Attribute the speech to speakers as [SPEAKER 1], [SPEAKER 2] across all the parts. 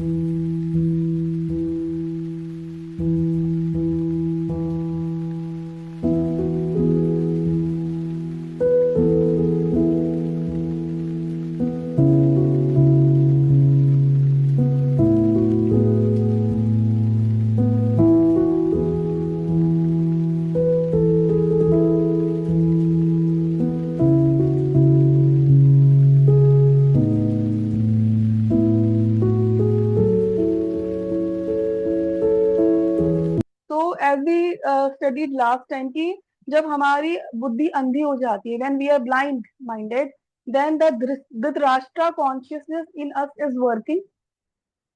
[SPEAKER 1] तो as we studied last time की, जब हमारी बुद्धि अंधी हो जाती है, when we are blind minded, then the Dhritarashtra consciousness in us is working,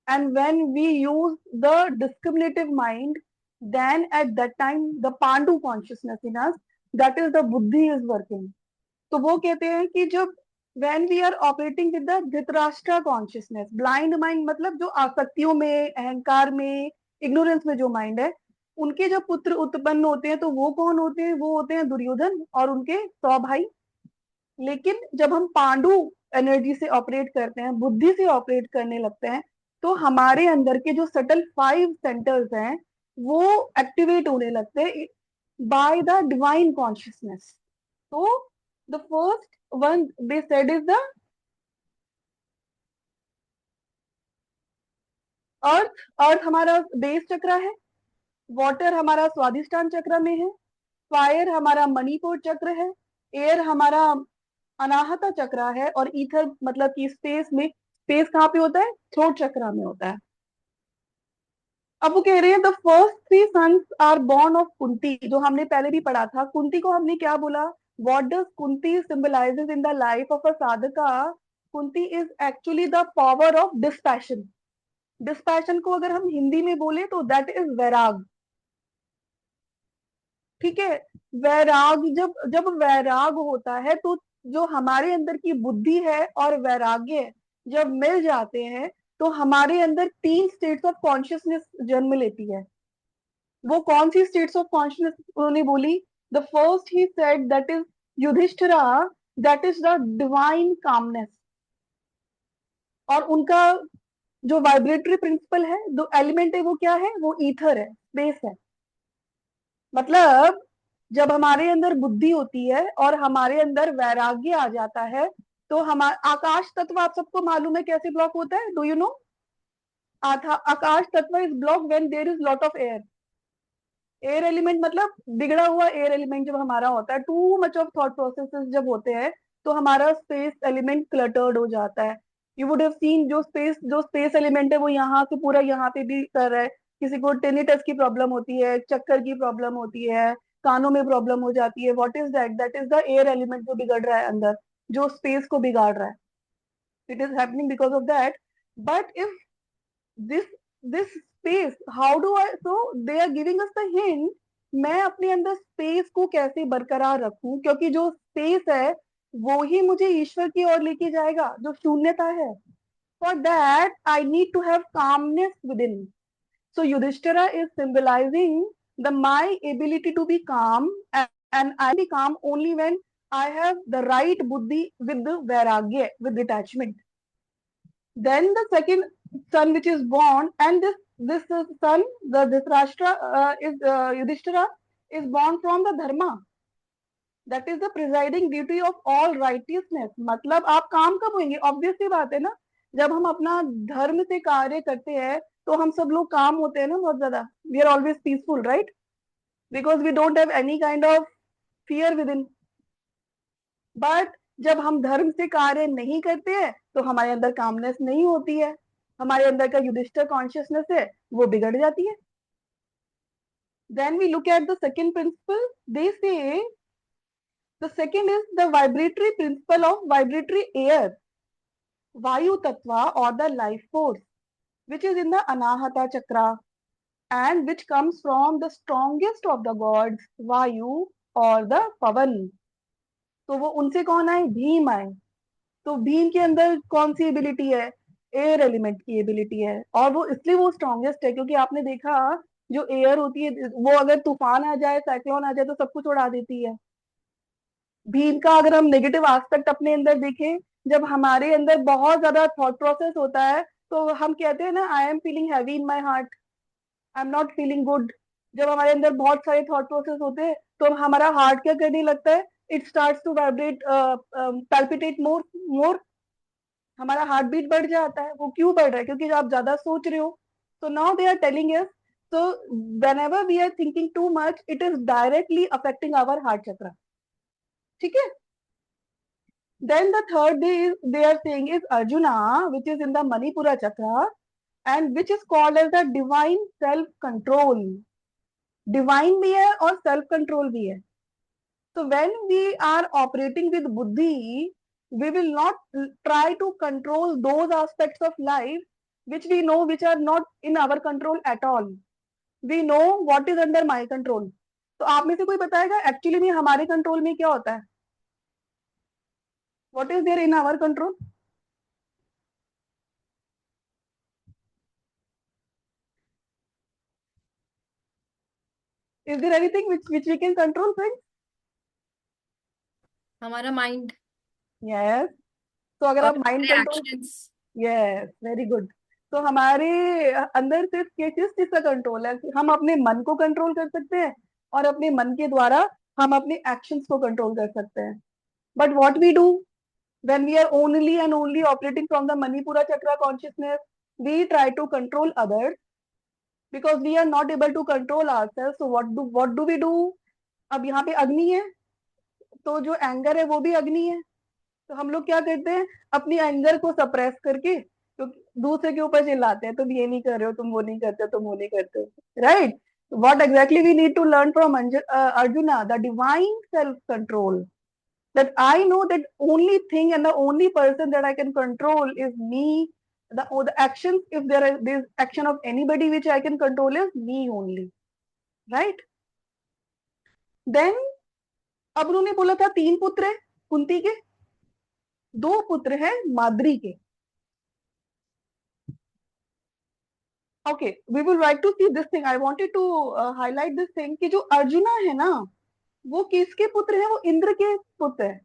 [SPEAKER 1] and when we use the discriminative mind, then at that time the Pandu consciousness in us, that is the buddhi is working. तो वो कहते हैं कि जब when we are operating with the Dhritarashtra consciousness, blind mind मतलब जो आसक्तियों में, अहंकार में, इग्नोरेंस में जो माइंड है, उनके जब पुत्र उत्पन्न होते हैं तो वो कौन होते हैं? वो होते हैं दुर्योधन और उनके 100 भाई। लेकिन जब हम पांडु एनर्जी से ऑपरेट करते हैं, बुद्धि से ऑपरेट करने लगते हैं, तो हमारे अंदर के जो सटल 5 सेंटर्स हैं वो एक्टिवेट होने लगते हैं बाय द डिवाइन कॉन्शियसनेस। तो the first one they said is the earth. Earth हमारा बेस चक्र है, वाटर हमारा स्वादिष्टान चक्र में है, फायर हमारा मणिपुर चक्र है, एयर हमारा अनाहता चक्र है, और ईथर मतलब कि स्पेस में, स्पेस कहाँ पे होता है? थ्रोट चक्र में होता है। अब वो कह रहे हैं the first 3 sons are born of Kunti, जो हमने पहले भी पढ़ा था। कुंती को हमने क्या बोला? What does Kunti symbolizes in the life of a sadhaka? Kunti is actually the power of dispassion. Dispassion को अगर हम हिंदी में बोले तो दैट इज वैराग। ठीक है, वैराग, जब जब वैराग होता है तो जो हमारे अंदर की बुद्धि है और वैराग्य जब मिल जाते हैं, तो हमारे अंदर 3 स्टेट्स ऑफ कॉन्शियसनेस जन्म लेती है। वो कौन सी स्टेट्स ऑफ कॉन्शियसनेस उन्होंने बोली? The first he said that is Yudhishthira, that is the divine calmness. और उनका जो वाइब्रेटरी प्रिंसिपल है, जो एलिमेंट है, वो क्या है? वो ईथर है, स्पेस है। मतलब जब हमारे अंदर बुद्धि होती है और हमारे अंदर वैराग्य आ जाता है, तो हमारा आकाश तत्व आप सबको मालूम है कैसे ब्लॉक होता है? Do you know? आकाश तत्व is block when there is lot of air. Air element मतलब बिगड़ा हुआ एयर एलिमेंट जब हमारा होता है, too much of thought processes जब होते हैं, तो हमारा स्पेस एलिमेंट क्लटर्ड हो जाता है। यू वुड हैव सीन जो स्पेस एलिमेंट है वो यहाँ से पूरा यहाँ पे भी कर रहा है। किसी को टेनिटस की प्रॉब्लम होती है, चक्कर की प्रॉब्लम होती है, कानों में प्रॉब्लम हो जाती है। What is that? That is the air element जो बिगड़ रहा है अंदर, जो स्पेस को बिगाड़ रहा है। It is happening because of that. But if this this space, how do I, so they are giving us the hint, मैं अपने अंदर स्पेस को कैसे बरकरार रखूं, क्योंकि जो स्पेस है वो ही मुझे ईश्वर की ओर लेके जाएगा, जो शून्यता है। For that I need to have calmness within. So Yudhishthira is symbolizing the my ability to be calm, and I be calm only when I have the right buddhi with vairagya, with detachment. Then the second son which is born, and this son, the Dhritarashtra is Yudhishthira, is born from the dharma. That is the presiding deity of all righteousness. मतलब आप काम कब होंगे? Obvious सी बात है ना, जब हम अपना धर्म से कार्य करते हैं तो हम सब लोग काम होते हैं ना बहुत ज्यादा। We are always peaceful, right? Because we don't have any kind of fear within. But जब हम धर्म से कार्य नहीं करते हैं तो हमारे अंदर कामनेस नहीं होती है, हमारे अंदर का युधिष्ठिर कॉन्शियसनेस है वो बिगड़ जाती है। Then we look at the second principle. They say the second is the vibratory principle of vibratory air, वायु तत्व और the life force which is in the anahata chakra and which comes from the strongest of the gods, vayu और the pavan। तो वो उनसे कौन आए? भीम आए। तो भीम के अंदर कौन सी एबिलिटी है? एयर एलिमेंट की एबिलिटी है, और वो इसलिए वो स्ट्रॉन्गेस्ट है क्योंकि आपने देखा जो एयर होती है वो अगर तूफान आ जाए, साइक्लोन आ जाए तो सब कुछ उड़ा देती है। भीम का अगर हम नेगेटिव एस्पेक्ट अपने अंदर देखें, जब हमारे अंदर बहुत ज्यादा थॉट प्रोसेस होता है तो हम कहते हैं ना, I am feeling heavy in my heart, I am not feeling good. जब हमारे अंदर बहुत सारे थॉट प्रोसेस होते हैं तो हमारा हार्ट क्या करने लगता है, इट स्टार्ट्स टू वाइब्रेट, पैल्पिटेट मोर मोर, हमारा हार्ट बीट बढ़ जाता है। वो क्यों बढ़ रहा है? क्योंकि आप ज्यादा सोच रहे हो। So now they are telling us, so whenever we are thinking too much, it is directly affecting our heart chakra. ठीक है? Then the third they are saying is Arjuna, which is in the Manipura chakra, and which is called as the divine self control. Divine भी है और self control भी है. So when we are operating with buddhi, we will not try to control those aspects of life which we know which are not in our control at all. We know what is under my control. तो आप में से कोई बताएगा actually में हमारे control में क्या होता है? What is there in our control? Is there anything which we can control, friends?
[SPEAKER 2] हमारा माइंड,
[SPEAKER 1] Yes. तो अगर
[SPEAKER 2] और
[SPEAKER 1] आप माइंड
[SPEAKER 2] हमारे
[SPEAKER 1] control,
[SPEAKER 2] actions.
[SPEAKER 1] Yes very good. तो हमारे अंदर सिर्फ किस चीज का कंट्रोल है? हम अपने मन को कंट्रोल कर सकते हैं और अपने मन के द्वारा हम अपने एक्शंस को कंट्रोल कर सकते हैं। But what we do when we are only and only operating from the Manipura chakra consciousness, we try to control others because we are not able to control ourselves. So what do we do? अब यहाँ पे अग्नि है, तो जो anger है वो भी अग्नि है। तो हम लोग क्या करते हैं, अपनी एंगर को सप्रेस करके तो दूसरे के ऊपर चिल्लाते हैं, तुम ये नहीं कर रहे हो, तुम वो नहीं करते हो, तुम वो नहीं करते हो, right? What exactly we need to learn from Arjuna, the divine self control, that I know that only thing and the only person that I can control is me. The actions, if there is this action of anybody which I can control is me only, right? Then अब उन्होंने बोला था 3 पुत्र है कुंती के, 2 पुत्र हैं माद्री के। Okay, we will like to see this thing. I wanted to highlight this thing कि जो अर्जुना है ना, वो किसके पुत्र है? वो इंद्र के पुत्र है।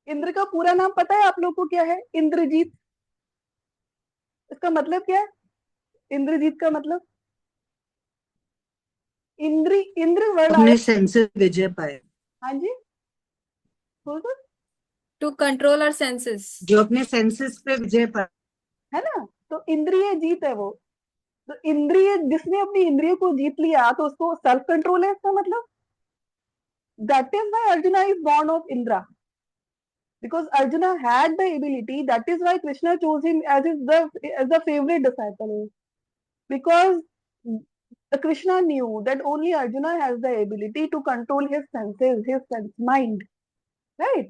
[SPEAKER 1] इंद्र का पूरा नाम पता है आप लोग को क्या है? इंद्रजीत। इसका मतलब क्या है इंद्रजीत का मतलब? इंद्र वर्ड आया।
[SPEAKER 3] अपने सेंसेस विजय पाए,
[SPEAKER 1] हाँ जी, बोलो।
[SPEAKER 2] To control our senses.
[SPEAKER 3] जो अपने सेंसेस पे विजय पाए,
[SPEAKER 1] है ना? तो इंद्रिय जीत है वो। तो इंद्रिय, जिसने अपनी इंद्रिय को जीत लिया तो उसको सेल्फ कंट्रोल है, इसका मतलब। That is why arjuna is born of Indira, because Arjuna had the ability. That is why Krishna chose him as the favorite disciple, because Krishna knew that only Arjuna has the ability to control his senses, his sense mind, right?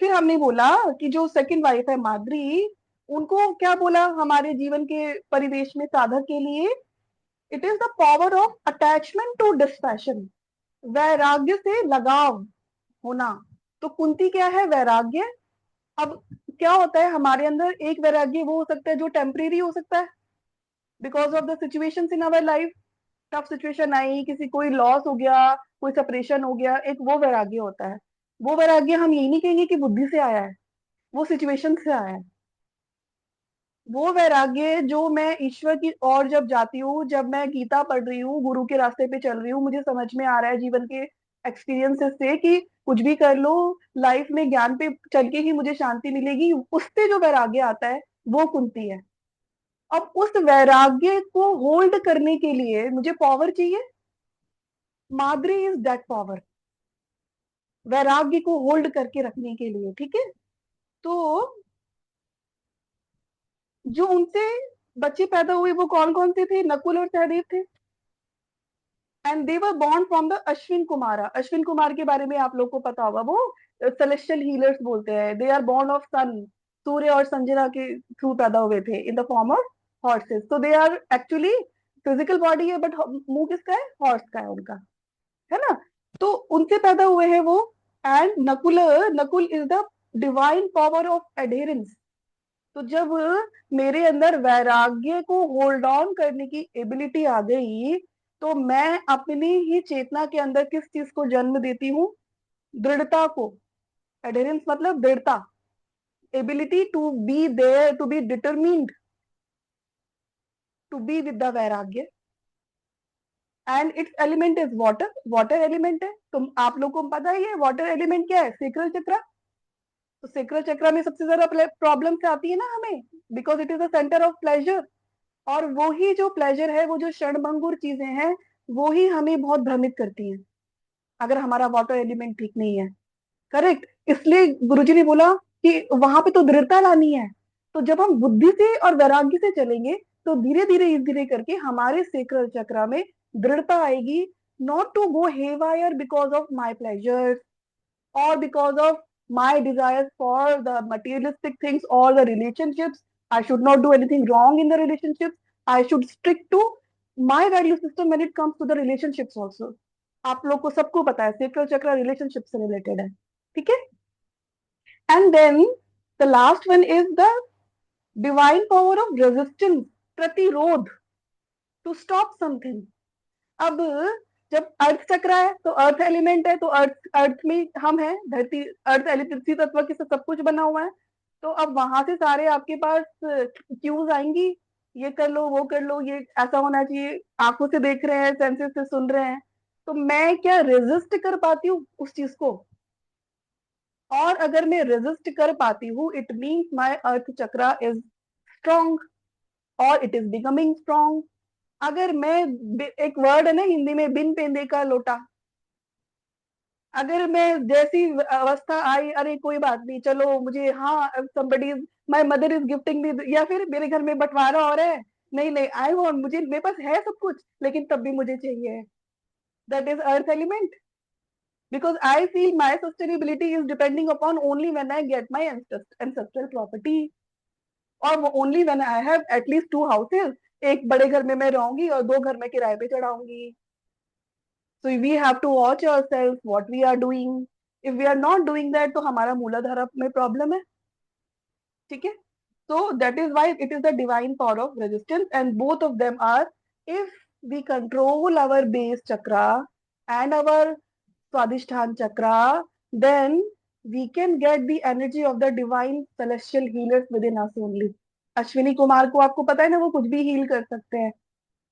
[SPEAKER 1] फिर हमने बोला कि जो second wife है माद्री, उनको क्या बोला हमारे जीवन के परिवेश में साधक के लिए? It is the power of attachment to dispassion, वैराग्य से लगाव होना। तो कुंती क्या है? वैराग्य। अब क्या होता है हमारे अंदर? एक वैराग्य वो हो सकता है जो टेम्परेरी हो सकता है, because of the situations in our life. Tough situation आई, किसी कोई लॉस हो गया, कोई सेपरेशन हो गया, एक वो वैराग्य होता है। वो वैराग्य हम यही नहीं कहेंगे कि बुद्धि से आया है, वो सिचुएशन से आया है। वो वैराग्य जो मैं ईश्वर की ओर जब जाती हूँ, जब मैं गीता पढ़ रही हूँ, गुरु के रास्ते पे चल रही हूँ, मुझे समझ में आ रहा है जीवन के एक्सपीरियंसेस से कि कुछ भी कर लो, लाइफ में ज्ञान पे चल के ही मुझे शांति मिलेगी, उससे जो वैराग्य आता है वो कुंती है। अब उस वैराग्य को होल्ड करने के लिए मुझे पावर चाहिए। माद्री इज दैट पावर, वैराग्य को होल्ड करके रखने के लिए। ठीक है? तो जो उनसे बच्चे पैदा हुए वो कौन कौन से थे? नकुल और सहदेव थे। And they were born from the Ashwin Kumara. Ashwin Kumar के बारे में आप लोग को पता होगा, वो सेलेस्टियल हीलर्स बोलते हैं। They are born of sun, Surya और संजना के थ्रू पैदा हुए थे in the form of horses. तो they are actually physical body है, बट मुंह किसका है? हॉर्स का है उनका, है ना? तो उनसे पैदा हुए हैं वो। And Nakul, Nakul is the divine power of adherence. तो जब मेरे अंदर वैराग्य को होल्ड ऑन करने की एबिलिटी आ गई, तो मैं अपनी ही चेतना के अंदर किस चीज को जन्म देती हूँ? दृढ़ता को। एडहेरेंस मतलब दृढ़ता। ability to be there, to be determined, to be with the vairagya. And it's element is water, water element है। तो आप लोगों को पता ही है वाटर एलिमेंट क्या है, सेक्रल चक्र। तो सेक्रल चक्र में सबसे ज्यादा प्रॉब्लम आती है ना हमें, because it is the centre of pleasure. और वो ही जो प्लेजर है, वो जो क्षणभंगुर चीजें हैं, वो ही हमें बहुत भ्रमित करती हैं अगर हमारा वाटर एलिमेंट ठीक नहीं है। करेक्ट। इसलिए गुरुजी ने बोला कि वहां पे तो दृढ़ता लानी है। तो जब हम बुद्धि से और वैराग्य से चलेंगे, तो धीरे धीरे धीरे करके हमारे सेक्रल चक्र में दृढ़ता आएगी, not to go haywire because of my pleasures or because of my desires for the materialistic things or the relationships. I should not do anything wrong in the relationships. I should stick to my value system when it comes to the relationships also. आप लोग को सबको पता है sacral चक्र relationship से related है, ठीक है। And then the last one is the divine power of resistance, प्रतिरोध, टू स्टॉप समथिंग। अब जब अर्थ चक्र है तो अर्थ एलिमेंट है, तो अर्थ में हम हैं, धरती, अर्थ पृथ्वी तत्व के से सब कुछ बना हुआ है। तो अब वहां से सारे आपके पास क्यूज आएंगी, ये कर लो, वो कर लो, ये ऐसा होना चाहिए, आंखों से देख रहे हैं, सेंसेस से सुन रहे हैं। तो मैं क्या रेजिस्ट कर पाती हूँ उस चीज को? और अगर मैं रेजिस्ट कर पाती हूँ, इट मीन्स माई अर्थ चक्र इज स्ट्रॉन्ग और इट इज बिकमिंग स्ट्रॉन्ग। अगर मैं, एक वर्ड है ना हिंदी में, बिन पेंदे का लोटा, अगर मैं जैसी अवस्था आई, अरे कोई बात नहीं, चलो मुझे, हाँ somebody my mother is gifting me, या फिर मेरे घर में बंटवारा हो रहा है, नहीं नहीं, आई वांट, मुझे, मेरे पास है सब कुछ लेकिन तब भी मुझे चाहिए, that is earth element. Because I feel my sustainability is depending upon only when I get my ancestral property, और only when I have at least 2 houses. एक बड़े घर में मैं रहूंगी और 2 घर में किराए पे चढ़ाऊंगी। So we have to watch ourselves what we are doing. If we are not doing that, तो हमारा मूलाधारा में प्रॉब्लम है, ठीक है। So that is why it is the divine power of resistance, and both of them are, if we control our base chakra and our swadhisthana chakra, then we can get the energy of the divine celestial healers within us only. Ashwini Kumar को आपको पता है ना, वो कुछ भी heal कर सकते हैं।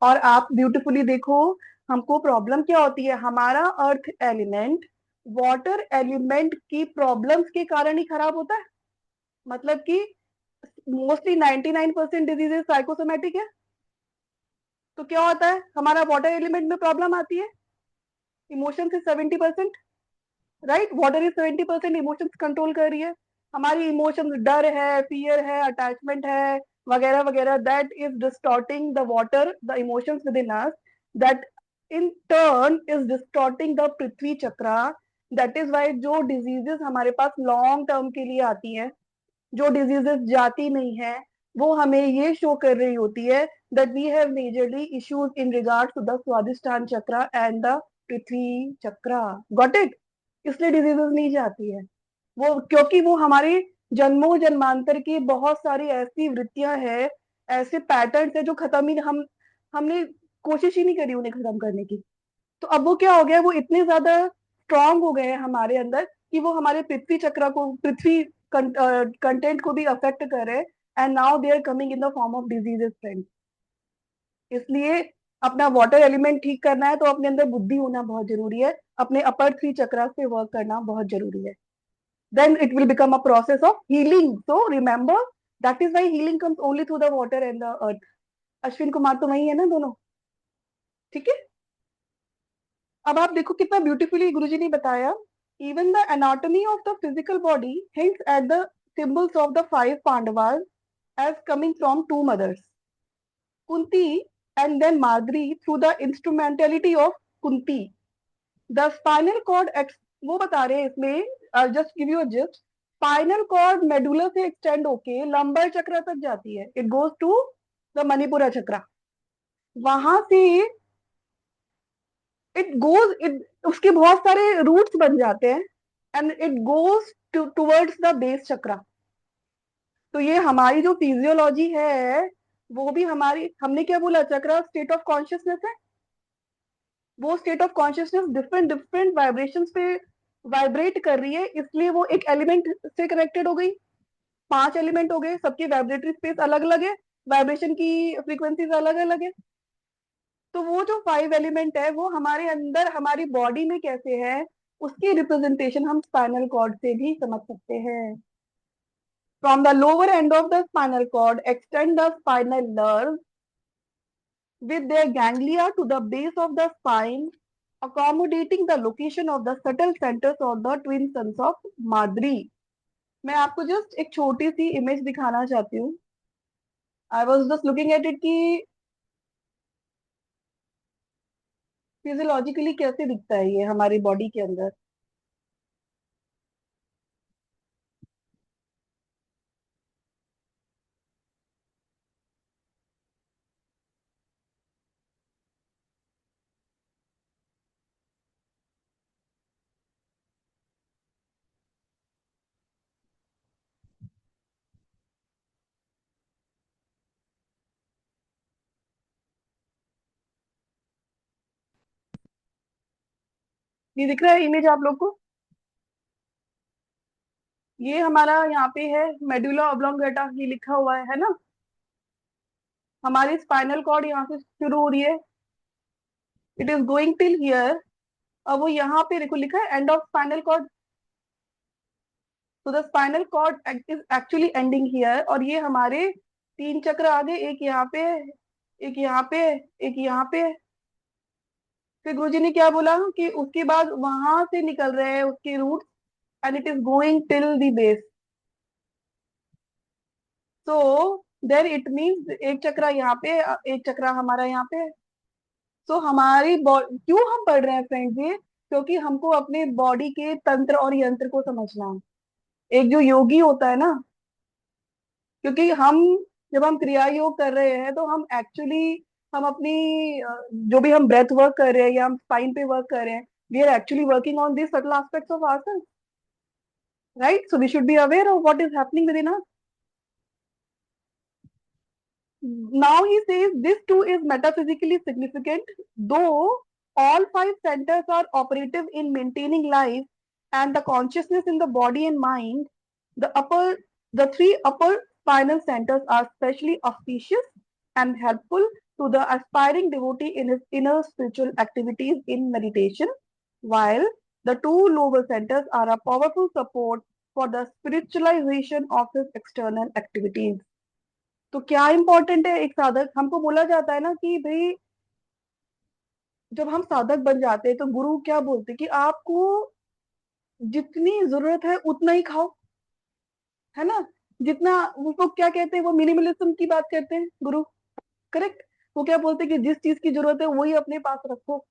[SPEAKER 1] और आप ब्यूटीफुली देखो, हमको प्रॉब्लम क्या होती है, हमारा अर्थ एलिमेंट वाटर एलिमेंट की प्रॉब्लम्स के कारण ही खराब होता है। मतलब कि मोस्टली 99% डिजीजेस साइकोसोमेटिक है। तो क्या होता है, हमारा वाटर एलिमेंट में प्रॉब्लम आती है, इमोशन से 70%, right, water is 70%, emotions control कर रही है। हमारी इमोशंस डर है, फियर है, अटैचमेंट है, वगैरह वगैरह, that is distorting the water, the emotions within us, that in turn is distorting the Prithvi chakra. That is why जो डिजीजेस हमारे पास लॉन्ग टर्म के लिए आती है, जो डिजीजेस जाती नहीं है, वो हमें ये शो कर रही होती है that we have majorly issues in regards to the Swadhisthana chakra and the पृथ्वी चक्र। Got it? इसलिए डिजीजेस नहीं जाती है वो, क्योंकि वो हमारे जन्मों जन्मांतर की बहुत सारी ऐसी वृत्तियां हैं, ऐसे पैटर्न्स है जो खत्म ही, हमने कोशिश ही नहीं करी उन्हें खत्म करने की। तो अब वो क्या हो गया, वो इतने ज्यादा स्ट्रांग हो गए हैं हमारे अंदर कि वो हमारे पृथ्वी चक्र को, पृथ्वी कंटेंट को भी अफेक्ट कर रहे हैं, and now they are coming in the form of diseases friends. इसलिए अपना वाटर एलिमेंट ठीक करना है तो अपने अंदर बुद्धि होना बहुत जरूरी है, अपने अपर 3 चक्र पे वर्क करना बहुत जरूरी है। then it will become a process of healing. So remember, that is why healing comes only through the water and the earth. Ashwin Kumar तो वही है ना दोनों, ठीक है। अब आप देखो कितना ब्यूटीफुली गुरुजी ने बताया, even the anatomy of the physical body hints at the symbols of the 5 Pandavas as coming from 2 mothers, Kunti and then Madri, through the instrumentality of Kunti. The spinal cord, वो बता रहे हैं इसमें, I'll just give you a gist. Spinal cord medulla से extend होके lumbar chakra तक जाती है, it goes to the Manipura chakra. वहां से इट गोज, उसके बहुत सारे रूट्स बन जाते हैं and it goes towards the base चक्र। तो ये हमारी जो फिजियोलॉजी है, वो भी हमारी, हमने क्या बोला, चक्र स्टेट ऑफ कॉन्शियसनेस है। वो state of consciousness different different vibrations पे वाइब्रेट कर रही है, इसलिए वो एक एलिमेंट से कनेक्टेड हो गई। 5 एलिमेंट हो गए, सबकी वाइब्रेटरी स्पेस अलग अलग है, वाइब्रेशन की फ्रीक्वेंसीज अलग अलग है। तो वो जो 5 एलिमेंट है वो हमारे अंदर हमारी बॉडी में कैसे है, उसकी रिप्रेजेंटेशन हम स्पाइनल कॉर्ड से भी समझ सकते हैं। From the lower end of the spinal cord extend the spinal nerve with their ganglia to the base of the spine, accommodating the location of the subtle centers or the twin sons of Madri. मैं आपको just एक छोटी सी image दिखाना चाहती हूँ। I was just looking at it कि physiologically कैसे दिखता है ये हमारी बॉडी के अंदर। ये दिख रहा है इमेज आप लोग को? ये हमारा यहाँ पे है मेडुला ऑब्लोंगेटा, ये लिखा हुआ है ना। हमारी स्पाइनल कॉर्ड यहाँ से शुरू हो रही है, it is going till here. अब वो यहाँ पे देखो लिखा है एंड ऑफ स्पाइनल कॉर्ड, तो the spinal cord is actually ending here. और ये हमारे 3 चक्र आगे, एक यहाँ पे, एक यहाँ पे, एक यहाँ पे। फिर गुरुजी ने क्या बोला कि उसके बाद वहां से निकल रहे हैं उसके root, and it is going till the base. So then it means एक चक्र यहाँ पे, एक चक्र हमारा यहाँ पे। सो हमारी बॉडी क्यों हम पढ़ रहे हैं फ्रेंड्स ये, क्योंकि हमको अपने बॉडी के तंत्र और यंत्र को समझना है। एक जो योगी होता है ना, क्योंकि हम जब हम क्रिया योग कर रहे हैं तो हम एक्चुअली हम अपनी जो भी हम ब्रेथ वर्क कर रहे हैं या हम स्पाइन पे वर्क कर रहे हैं, we are actually working on this subtle aspects of ourselves, right? So we should be aware of what is happening within us. Now he says this too is metaphysically significant, though all 5 centers are operative in maintaining life and the consciousness in the body and mind. The 3 upper spinal centers are especially auspicious and helpful to the aspiring devotee in his inner spiritual activities in meditation, while the 2 lower centers are a powerful support for the spiritualization of his external activities. तो क्या important है एक साधक, हमको बोला जाता है ना कि भाई जब हम साधक बन जाते हैं तो गुरु क्या बोलते हैं कि आपको जितनी जरूरत है उतना ही खाओ, है ना? जितना, उसको क्या कहते हैं, वो मिनिमलिज्म की बात करते हैं गुरु, करेक्ट? वो क्या बोलते हैं कि जिस चीज की जरूरत है वही अपने पास रखो,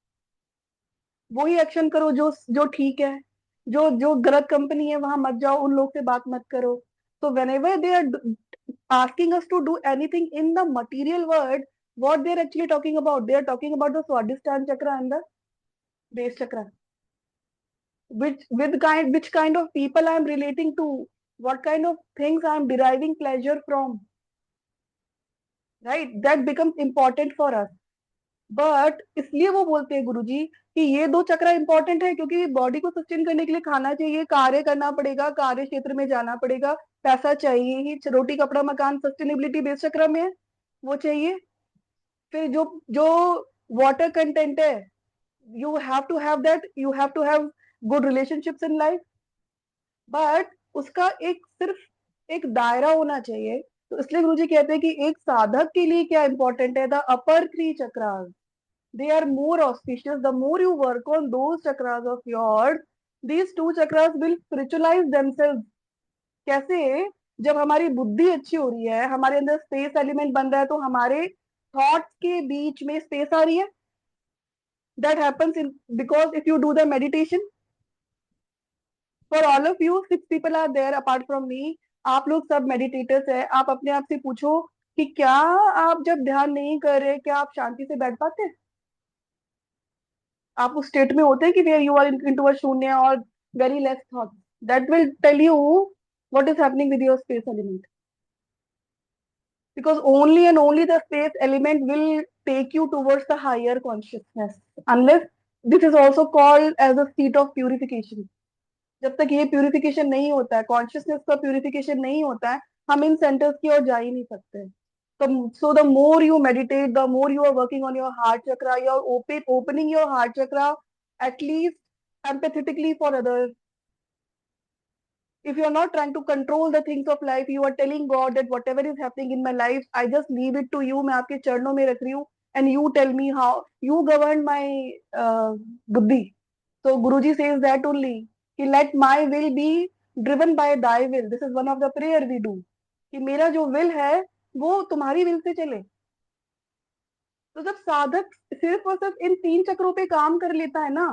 [SPEAKER 1] वही एक्शन करो जो जो ठीक है। जो जो गलत कंपनी है वहां मत जाओ, उन लोग से बात मत करो। तो whenever they are asking us to do anything in the material world, what they are actually talking about, they are talking about the Swadhisthana chakra and the base chakra, which kind of people I am relating to, what kind of things I am deriving pleasure from, right? That becomes important for us. But इसलिए वो बोलते हैं गुरुजी कि ये 2 चक्र important है, क्योंकि body को सस्टेन करने के लिए खाना चाहिए, कार्य करना पड़ेगा, कार्य क्षेत्र में जाना पड़ेगा, पैसा चाहिए ही, रोटी कपड़ा मकान सस्टेनेबिलिटी बेस चक्र में है, वो चाहिए। फिर जो जो वाटर कंटेंट है, you have to have that, you have to have good relationships in life, but उसका एक सिर्फ एक दायरा होना चाहिए। तो इसलिए गुरुजी कहते हैं कि एक साधक के लिए क्या इंपॉर्टेंट है, the upper 3 chakras, they are more auspicious. The more you work on those chakras of yours, these 2 chakras will spiritualize themselves. कैसे? जब हमारी बुद्धि अच्छी हो रही है, हमारे अंदर स्पेस एलिमेंट बन रहा है, तो हमारे थॉट्स के बीच में स्पेस आ रही है। That happens in because if you do the meditation, for all of you 6 people are there apart from me, आप लोग सब मेडिटेटर्स है। आप अपने आप से पूछो कि क्या आप जब ध्यान नहीं कर रहे, क्या आप शांति से बैठ पाते हैं? आप उस स्टेट में होते हैं कि where you are into a shunya और very less thought, that will tell you what is happening with your space element, because only and only the space element will take you towards the higher consciousness, unless this is also called as a state of purification, जब तक ये purification नहीं होता है, consciousness का purification नहीं होता है, हम इन सेंटर्स की ओर जा ही नहीं सकते. तो so the more you meditate, the more you are working on your heart chakra, you're opening your heart chakra at least empathetically for others. If you're not trying to control the things of life, you are telling God that whatever is happening in my life, I just leave it to you. मैं आपके चरणों में रख रही हूँ, and you tell me how you govern my buddhi. So Guruji says that only. कि let my will be driven by thy will. This is one of the prayer we do. कि मेरा जो will है वो तुम्हारी will से चले. तो जब साधक सिर्फ और सिर्फ इन 3 चक्रों पे काम कर लेता है ना,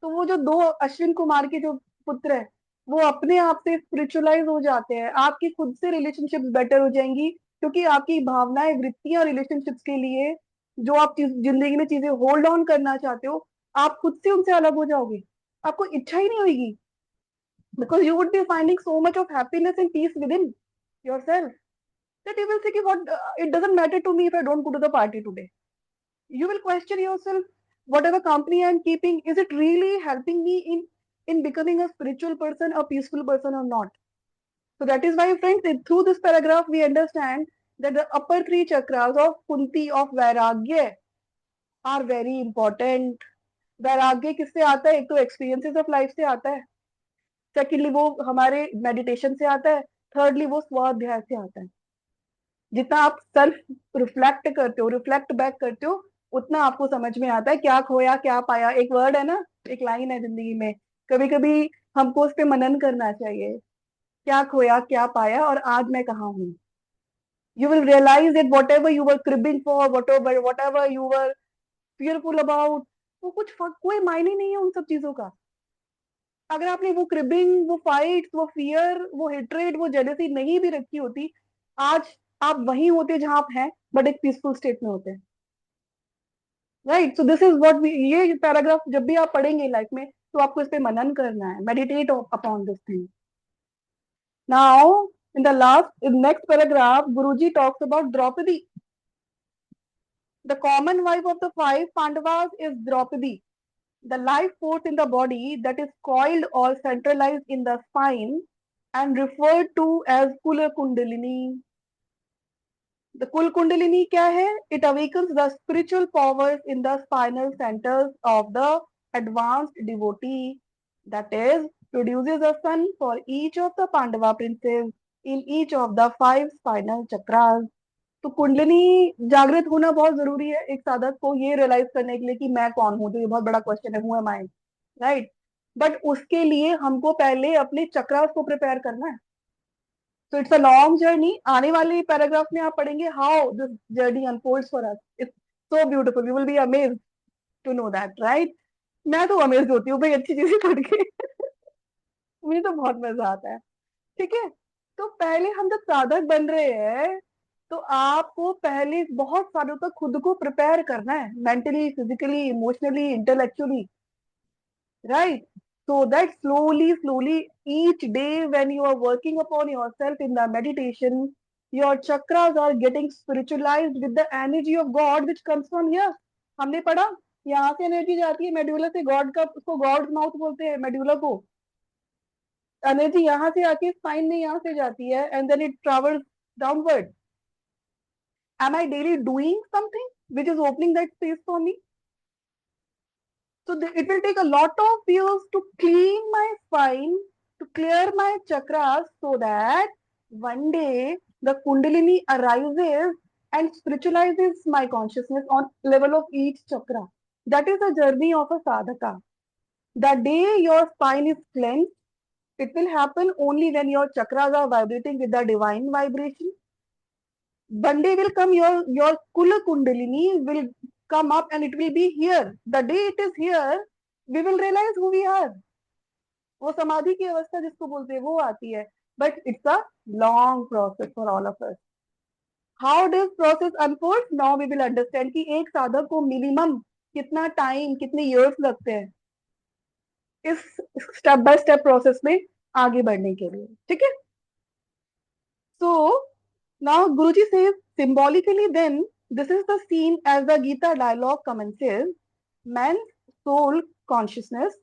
[SPEAKER 1] तो वो जो 2 अश्विन कुमार के जो पुत्र है, वो अपने आप से स्पिरिचुअलाइज हो जाते हैं. आपकी खुद से रिलेशनशिप्स बेटर हो जाएंगी, क्योंकि आपकी भावनाएं, वृत्तियां रिलेशनशिप्स के लिए, जो आप जिंदगी में चीजें होल्ड ऑन करना चाहते हो, आप खुद से उनसे अलग हो जाओगे. आपको इच्छा ही नहीं होगी, because you would be finding so much of happiness and peace with in yourself that you will say what it doesn't matter to me if I don't go to the party today. You will question yourself, whatever company I'm keeping, is it really helping me in becoming a spiritual person, a peaceful person or not? So that is why, friends, through this paragraph we understand that the upper 3 chakras of Kunti, of Vairagya, are very important. वैराग्य किससे आता है? एक तो experiences of life से आता है, secondly वो हमारे मेडिटेशन से आता है, थर्डली वो स्वाध्याय से आता है. जितना आप सेल्फ रिफ्लेक्ट करते हो, रिफ्लेक्ट बैक करते हो, उतना आपको समझ में आता है क्या खोया क्या पाया. एक वर्ड है ना, एक लाइन है जिंदगी में, कभी कभी हमको उस पर मनन करना चाहिए. क्या खोया क्या पाया और आज मैं कहाँ हूँ. You will realise that whatever you were cribbing for, whatever you were fearful about, वो कोई मायने नहीं है उन सब चीजों का. अगर आपने वो क्रिबिंग, वो फाइट, वो फियर, वो हेट्रेड, वो जेलसी नहीं भी रखी होती, आज आप वहीं होते जहां आप हैं, बट एक पीसफुल स्टेट में होते हैं. Right. So this is what ये पैराग्राफ जब भी आप पढ़ेंगे लाइफ में, तो आपको इस पे मनन करना है, meditate upon this thing. Now in the next paragraph, Guruji talks about Draupadi. The common wife of the 5 Pandavas is Draupadi, the life force in the body that is coiled or centralized in the spine and referred to as Kula Kundalini. The Kul Kundalini क्या है? It awakens the spiritual powers in the spinal centers of the advanced devotee. That is, produces a son for each of the Pandava princes in each of the 5 spinal chakras. तो कुंडलिनी जागृत होना बहुत जरूरी है एक साधक को ये रियलाइज करने के लिए कि मैं कौन हूँ. तो ये बहुत बड़ा क्वेश्चन है, who am I, right. But उसके लिए हमको पहले अपने चक्रास को प्रिपेयर करना है. So it's a long journey. आने वाले पैराग्राफ में आप पढ़ेंगे how this journey unfolds for us. It's so beautiful. You will be amazed to know that, right? मैं तो अमेज होती हूँ भाई अच्छी चीजें पढ़ के. मुझे तो बहुत मजा आता है. ठीक है. तो पहले हम जब साधक बन रहे हैं, तो आपको पहले बहुत सालों तक खुद को प्रिपेयर करना है, mentally, physically, emotionally, intellectually, right. So that slowly, each day when you are working upon yourself in the meditation, your chakras are getting spiritualized with the energy of God which comes from here. हमने पढ़ा यहाँ से energy जाती है medulla से, God का, उसको God mouth बोलते हैं मेड्यूला को. एनर्जी यहाँ से आके स्पाइन में यहाँ से जाती है and then it travels downward. Am I daily doing something which is opening that space for me? So it will take a lot of years to clean my spine, to clear my chakras, so that one day the Kundalini arises and spiritualizes my consciousness on level of each chakra. That is the journey of a sadhaka. The day your spine is cleansed, it will happen only when your chakras are vibrating with the divine vibration. One day will come, your Kula Kundalini will come up and it will be here. The day it is here, we will realize who we are. वो समाधि की अवस्था जिसको बोलते हैं वो आती है. But it's a long process for all of us. How this process unfolds? Now we will understand कि एक साधक को मिनिमम कितना टाइम, कितने years लगते हैं इस स्टेप बाय स्टेप प्रोसेस में आगे बढ़ने के लिए. ठीक है. So now Guruji says symbolically then, this is the scene as the Gita dialogue commences. Man's soul consciousness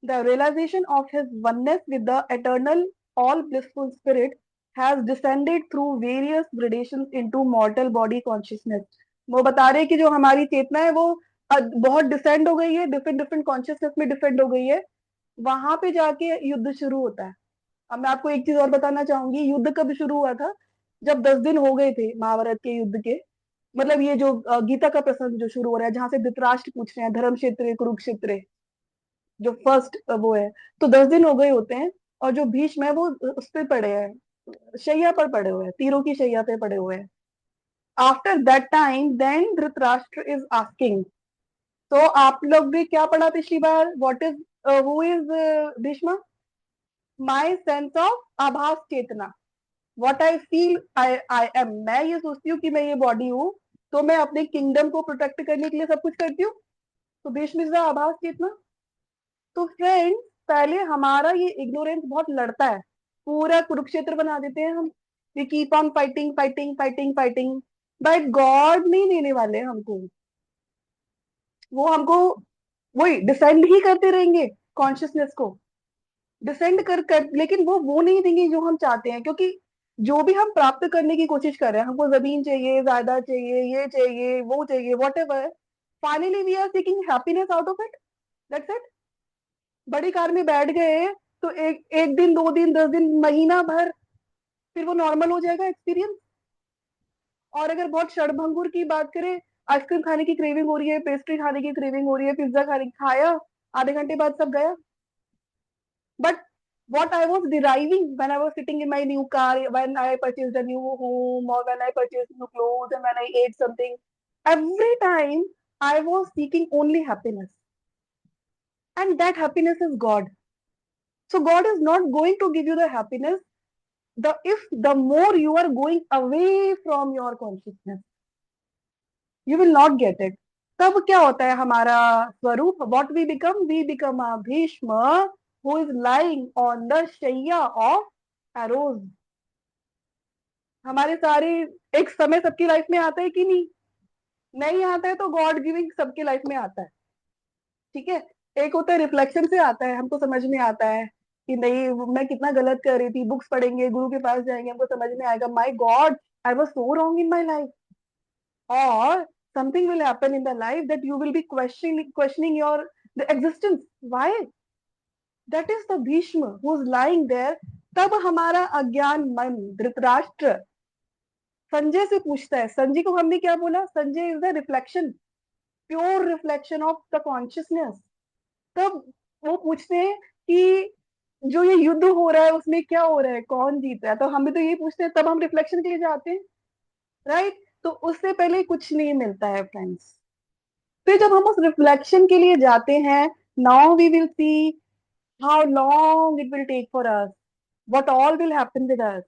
[SPEAKER 1] The realization of his oneness with the eternal, all blissful spirit has descended through various gradations into mortal body consciousness. वो बता रहे हैं कि जो हमारी चेतना है वो बहुत डिसेंड हो गई है, डिफरेंट डिफरेंट कॉन्शियसनेस में डिफेंड हो गई है. वहां पे जाके युद्ध शुरू होता है. अब मैं आपको एक चीज और बताना चाहूंगी, युद्ध कब शुरू हुआ था? जब 10 दिन हो गए थे महाभारत के युद्ध के. मतलब ये जो गीता का प्रसंग जो शुरू हो रहा है, जहां से धृतराष्ट्र पूछ रहे हैं धर्म क्षेत्र कुरुक्षेत्र, जो फर्स्ट वो है. तो 10 दिन हो गए होते हैं, और जो भीष्म है वो उस पे पड़े हैं, शैया पर पड़े हुए हैं, तीरों की शैया पे पड़े हुए हैं. After that time then Dhritarashtra is asking. तो आप लोग भी क्या पढ़ा पिछली बार? What is, who is Bhishma? My sense of abhas chetna. What I feel I am. मैं ये सोचती हूँ कि मैं ये बॉडी हूँ, तो मैं अपने किंगडम को प्रोटेक्ट करने के लिए सब कुछ करती हूँ. तो भीष्म इज द आभास चेतना. तो फ्रेंड्स, पहले हमारा ये इग्नोरेंस बहुत लड़ता है, पूरा कुरुक्षेत्र बना देते हैं हम. We keep on fighting fighting fighting fighting. But God नहीं देने वाले हमको. वो हमको वही डिसेंड ही करते रहेंगे, कॉन्शियसनेस को डिसेंड कर, लेकिन वो नहीं देंगे जो हम चाहते हैं. क्योंकि जो भी हम प्राप्त करने की कोशिश कर रहे हैं, हमको जमीन चाहिए, ज्यादा चाहिए, ये चाहिए, वो चाहिए, whatever, finally we are seeking happiness out of it. That's it. बड़ी कार में बैठ गए तो एक एक दिन, 2 दिन, 10 दिन, महीना भर, फिर वो नॉर्मल हो जाएगा एक्सपीरियंस. और अगर बहुत क्षणभंगुर की बात करें, आइसक्रीम खाने की क्रेविंग हो रही है, पेस्ट्री खाने की क्रेविंग हो रही है, पिज्जा खाने की, खाया, आधे घंटे बाद सब गया. But what I was deriving when I was sitting in my new car, when I purchased a new home, or when I purchased new clothes, and when I ate something, every time I was seeking only happiness. And that happiness is God. So God is not going to give you the happiness if the more you are going away from your consciousness, you will not get it. तब क्या होता है हमारा स्वरूप? What we become a Bhishma who is lying on the shayya of arrows. हमारे सारे एक समय सबकी लाइफ में आता है कि नहीं? नहीं आता है तो गॉड गिविंग सबकी लाइफ में आता है. ठीक है. एक होता है रिफ्लेक्शन से आता है, हमको समझ में आता है कि नहीं मैं कितना गलत कर रही थी. बुक्स पढ़ेंगे, गुरु के पास जाएंगे, हमको समझ में आएगा, my God, I was so wrong in my life. और something will happen in the life that you will be questioning your the existence. Why? That is the Bhishma who's lying there. तब हमारा अज्ञान मन धृतराष्ट्र संजय से पूछता है. संजय को हमने क्या बोला? Sanjay is the reflection, pure reflection of the consciousness. तब वो पूछते हैं कि जो ये युद्ध हो रहा है उसमें क्या हो रहा है, कौन जीत रहा है? तो हम भी तो यही पूछते हैं, तब हम रिफ्लेक्शन के लिए जाते हैं, राइट? तो उससे पहले कुछ नहीं मिलता है फ्रेंड्स. फिर जब हम उस रिफ्लेक्शन के लिए जाते हैं, now we will see how long it will take for us, what all will happen with us.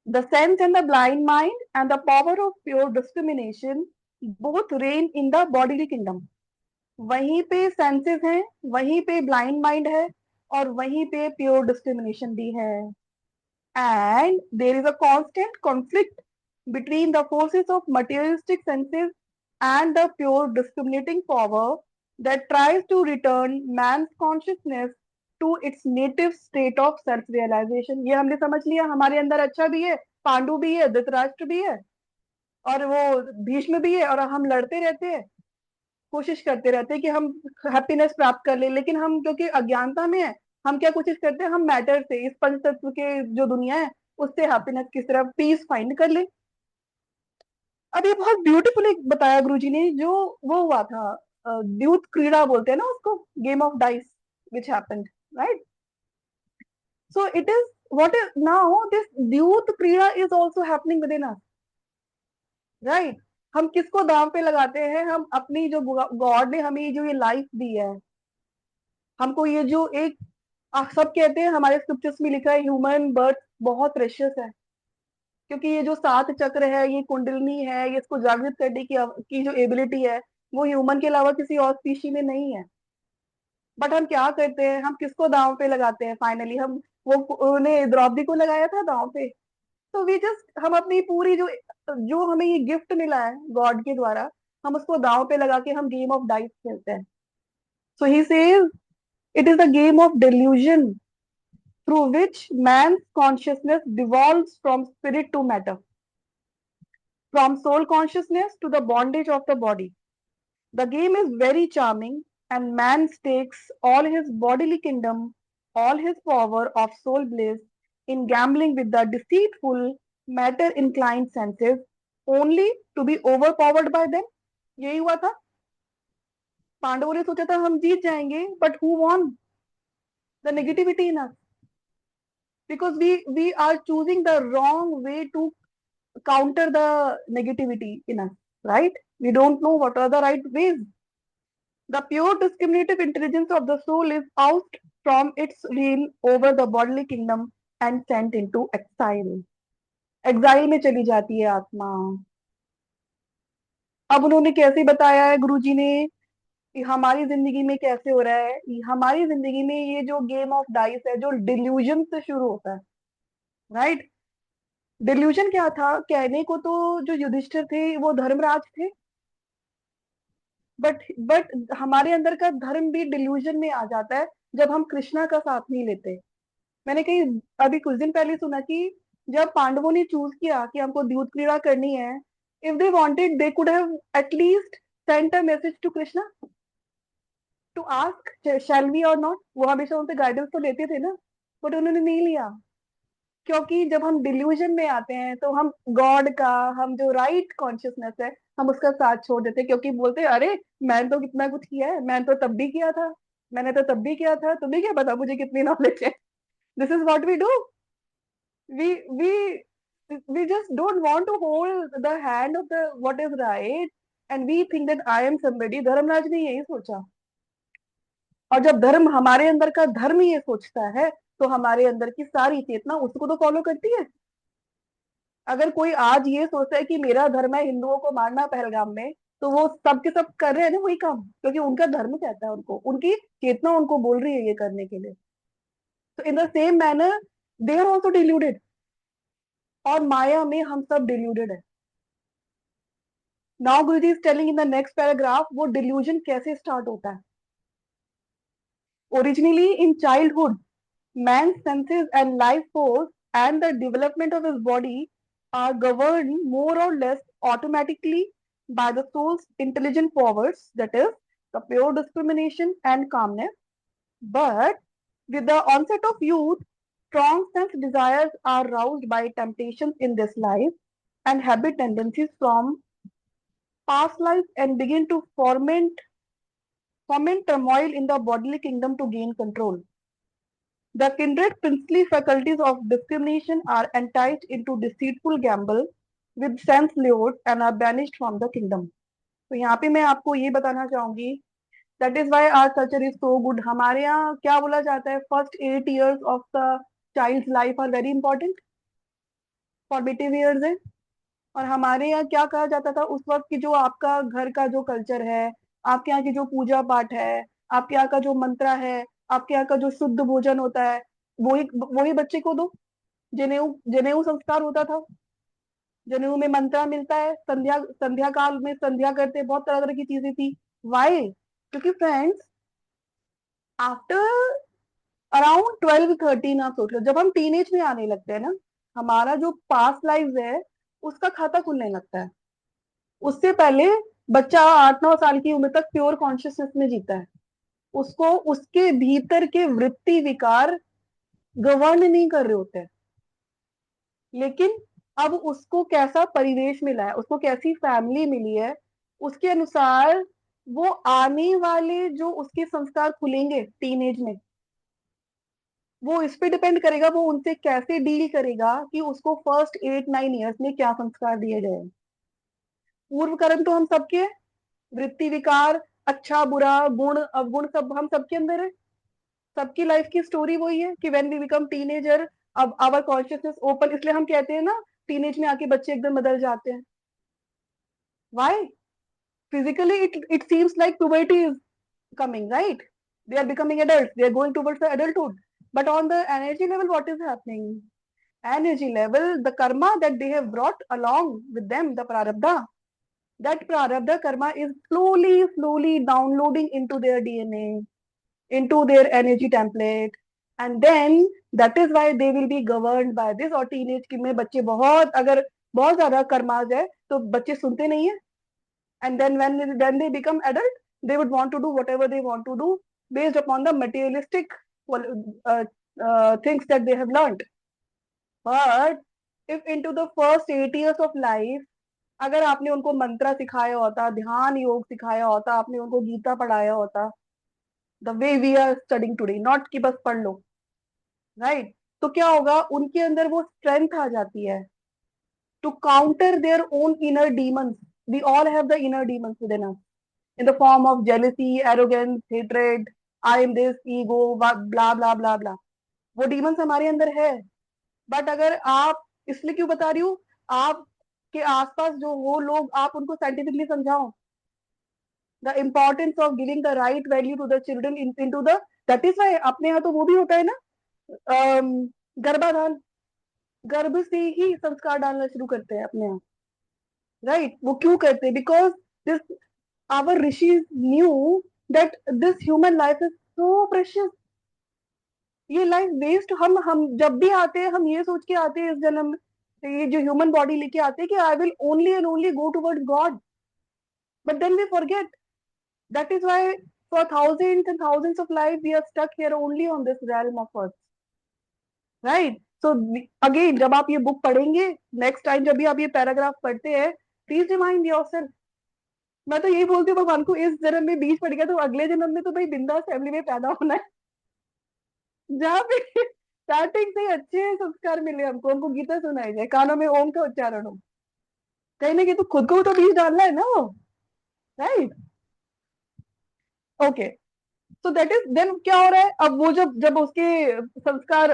[SPEAKER 1] The sense and the blind mind and the power of pure discrimination both reign in the bodily kingdom. वहीं पे senses हैं, वहीं पे blind mind है, और वहीं पे pure discrimination भी है. And there is a constant conflict between the forces of materialistic senses and the pure discriminating power that tries to return man's consciousness to its native state of self realization. ये हमने समझ लिया, हमारे अंदर अच्छा भी है, पांडु भी है, धृतराष्ट्र भी है, और वो भीष्म भी है, और हम लड़ते रहते हैं, कोशिश करते रहते हैं कि हम हैप्पीनेस प्राप्त कर ले. लेकिन हम क्योंकि अज्ञानता में है, हम क्या कोशिश करते हैं, हम मैटर से, इस पंच तत्व के जो दुनिया है उससे हैप्पीनेस किस तरह पीस फाइंड कर ले. अब ये बहुत ब्यूटीफुली बताया गुरुजी ने, जो वो हुआ था, द्यूत क्रीड़ा बोलते हैं ना उसको, game of dice which happened, right? So it is what is now this द्यूत क्रीड़ा is also happening within us, right? हम किसको दांव पे लगाते हैं? हम अपनी जो गॉड ने हमें जो ये लाइफ दी है, हमको ये जो एक सब कहते हैं, हमारे स्क्रिप्चर्स में लिखा है, ह्यूमन बर्थ बहुत प्रेशियस है. क्योंकि ये जो 7 चक्र है, ये कुंडलनी है, ये इसको जागृत करने की जो एबिलिटी है, वो ह्यूमन के अलावा किसी और स्पीशी में नहीं है. बट हम क्या करते हैं, हम किसको दांव पे लगाते हैं? फाइनली हम उन्हें द्रौपदी को लगाया था दांव पे. तो वी जस्ट, हम अपनी पूरी जो हमें ये गिफ्ट मिला है गॉड के द्वारा, हम उसको दांव पे लगा के हम गेम ऑफ डाइस खेलते हैं. So he says it is a game of delusion through which man's consciousness devolves from spirit to matter, from soul consciousness to the bondage of the body. The game is very charming, and man stakes all his bodily kingdom, all his power of soul bliss in gambling with the deceitful, matter inclined senses, only to be overpowered by them. यही हुआ था. पांडवों ने सोचा था हम जीत जाएंगे, but who won? The negativity in us. Because we are choosing the wrong way to counter the negativity in us, right? We don't know what are the right ways. The pure discriminative intelligence of the soul is ousted from its rule over the bodily kingdom and sent into exile. Exile में चली जाती है आत्मा. अब उन्होंने कैसे बताया है गुरुजी ने कि हमारी जिंदगी में कैसे हो रहा है. हमारी जिंदगी में ये जो गेम ऑफ डाइस है, जो डिल्यूजन से शुरू होता है, राइट. डिल्यूजन क्या था? कहने को तो जो युधिष्ठिर थे वो धर्मराज थे, बट हमारे अंदर का धर्म भी डिल्यूजन में आ जाता है जब हम कृष्णा का साथ नहीं लेते. मैंने कहीं अभी कुछ दिन पहले सुना कि जब पांडवों ने चूज किया कि हमको द्यूत क्रीड़ा करनी है, if they wanted they could have at least sent a message to Krishna to ask shall we और नॉट. वो हमेशा उनसे गाइडेंस तो लेते थे ना, बट उन्होंने नहीं लिया. क्योंकि जब हम डिल्यूजन में आते हैं तो हम गॉड का, हम जो राइट कॉन्शियसनेस है, हम उसका साथ छोड़ देते हैं. क्योंकि बोलते हैं अरे मैंने तो कितना कुछ किया है, मैंने तो तब भी किया था, मैंने तो तब भी किया था, तुम्हें क्या पता मुझे कितनी नॉलेज है. This is what we do. We we we just don't want to hold the hand of the what is right and we think that I am somebody. Dharmaraj ने यही सोचा. और जब धर्म हमारे अंदर का धर्म ये सोचता है तो हमारे अंदर की सारी चेतना उसको तो फॉलो करती है. अगर कोई आज ये सोचता है कि मेरा धर्म है हिंदुओं को मारना पहलगाम में, तो वो सब के सब कर रहे हैं ना वही काम, क्योंकि उनका धर्म कहता है उनको, उनकी चेतना उनको बोल रही है ये करने के लिए. तो in the same manner they are also deluded. और माया में हम सब डिल्यूडेड है. Now Guruji is telling in the next paragraph वो डिल्यूजन कैसे स्टार्ट होता है. Originally in childhood man's senses and life force and the development of his body are governed more or less automatically by the soul's intelligent powers, that is, the pure discrimination and calmness. But with the onset of youth, strong sense desires are roused by temptations in this life and habit tendencies from past life and begin to foment turmoil in the bodily kingdom to gain control. The kindred princely faculties of discrimination are enticed into deceitful gamble with sense lures and are banished from the kingdom. तो यहाँ पे मैं आपको ये बताना चाहूंगी that is why our culture is so good. हमारे यहाँ क्या बोला जाता है, first 8 years of the child's life are very important, formative years है. और हमारे यहाँ क्या कहा जाता था उस वक्त की, जो आपका घर का जो कल्चर है, आपके यहाँ की जो पूजा पाठ है, आपके यहाँ का जो मंत्र है, आपके यहाँ का जो शुद्ध भोजन होता है, वही वही बच्चे को दो. जनेऊ जनेऊ संस्कार होता था. जनेऊ में मंत्र मिलता है. संध्या काल में संध्या करते, बहुत तरह तरह की चीजें थी. वाई? क्योंकि फ्रेंड्स आफ्टर अराउंड 12-13 आप सोच लो, जब हम टीनेज में आने लगते हैं ना, हमारा जो पास्ट लाइफ है उसका खाता खुलने लगता है. उससे पहले बच्चा 8-9 साल की उम्र तक प्योर कॉन्शियसनेस में जीता है. उसको उसके भीतर के वृत्ति विकार गवर्न नहीं कर रहे होते हैं. लेकिन अब उसको कैसा परिवेश मिला है, उसको कैसी फैमिली मिली है, उसके अनुसार वो आने वाले जो उसके संस्कार खुलेंगे टीनेज में, वो इस पे डिपेंड करेगा वो उनसे कैसे डील करेगा कि उसको फर्स्ट 8-9 ईयर्स में क्या संस्कार दिए जाए. पूर्व कर्म तो हम सबके हैं, वृत्ति विकार, अच्छा बुरा, गुण अवगुण, सब हम सबके अंदर है. सबकी लाइफ की स्टोरी वही है कि व्हेन वी बिकम टीनेजर, अब आवर कॉन्शियसनेस ओपन. इसलिए हम कहते हैं ना टीनेज में आके बच्चे एकदम बदल जाते हैं. Why? Physically it seems like puberty is coming, right? They are becoming adults, they are going towards the adulthood. But on the energy level, what is happening? Energy level, the karma that they have brought along with them, the prarabdha, That prarabdha karma is slowly downloading into their DNA, into their energy template, and then that is why they will be governed by this. और teenage की में बच्चे बहुत, अगर बहुत ज्यादा karmas है तो बच्चे सुनते नहीं है, and then when they become adult, they would want to do whatever they want to do based upon the materialistic things that they have learned. But if into the first 8 years of life, अगर आपने उनको मंत्र सिखाया होता, ध्यान योग सिखाया होता, आपने उनको गीता पढ़ाया होता, the way we are studying today, not कि बस पढ़ लो, राइट, तो क्या होगा, उनके अंदर वो स्ट्रेंथ आ जाती है to counter their own inner demons. We all have the inner demons within us in the form of jealousy, arrogance, hatred, I am this, ego, blah blah blah blah. वो demons हमारे अंदर है. But अगर आप, इसलिए क्यों बता रही हूँ, आपके आसपास जो हो लोग, आप उनको साइंटिफिकली समझाओ the importance of giving the right value to the children into the, that is why अपने यहाँ तो वो भी होता है ना, गर्भाधान, गर्भ से ही संस्कार डालना शुरू करते हैं अपने यहाँ, राइट. वो क्यों करते हैं? Because this our rishis knew that this human life is so precious. ये लाइफ वेस्ट, हम जब भी आते हैं हम ये सोच के आते हैं इस जन्म, ये जो ह्यूमन बॉडी लेके आते हैं कि I will only and only go towards God, but then we forget. That is why for thousands and thousands of life we are stuck here only on this realm of earth, right. So again जब आप ये book पढ़ेंगे, next time जब भी आप ये paragraph पढ़ते हैं, प्लीज रिमाइंड योरसेल्फ. मैं तो यही बोलती हूँ भगवान को, इस जन्म में बीज पड़ गया तो अगले जन्म में तो भाई बिंदास फैमिली में पैदा होना है, जहाँ पे स्टार्टिंग से ही अच्छे संस्कार मिले हमको, हमको गीता सुनाई जाए, कानों में ओम का उच्चारण हो, कहीं ना कहीं तो खुद को तो बीज डालना है ना वो, राइट. ओके, तो दैट इज देन क्या हो रहा है अब, वो जब जब उसके संस्कार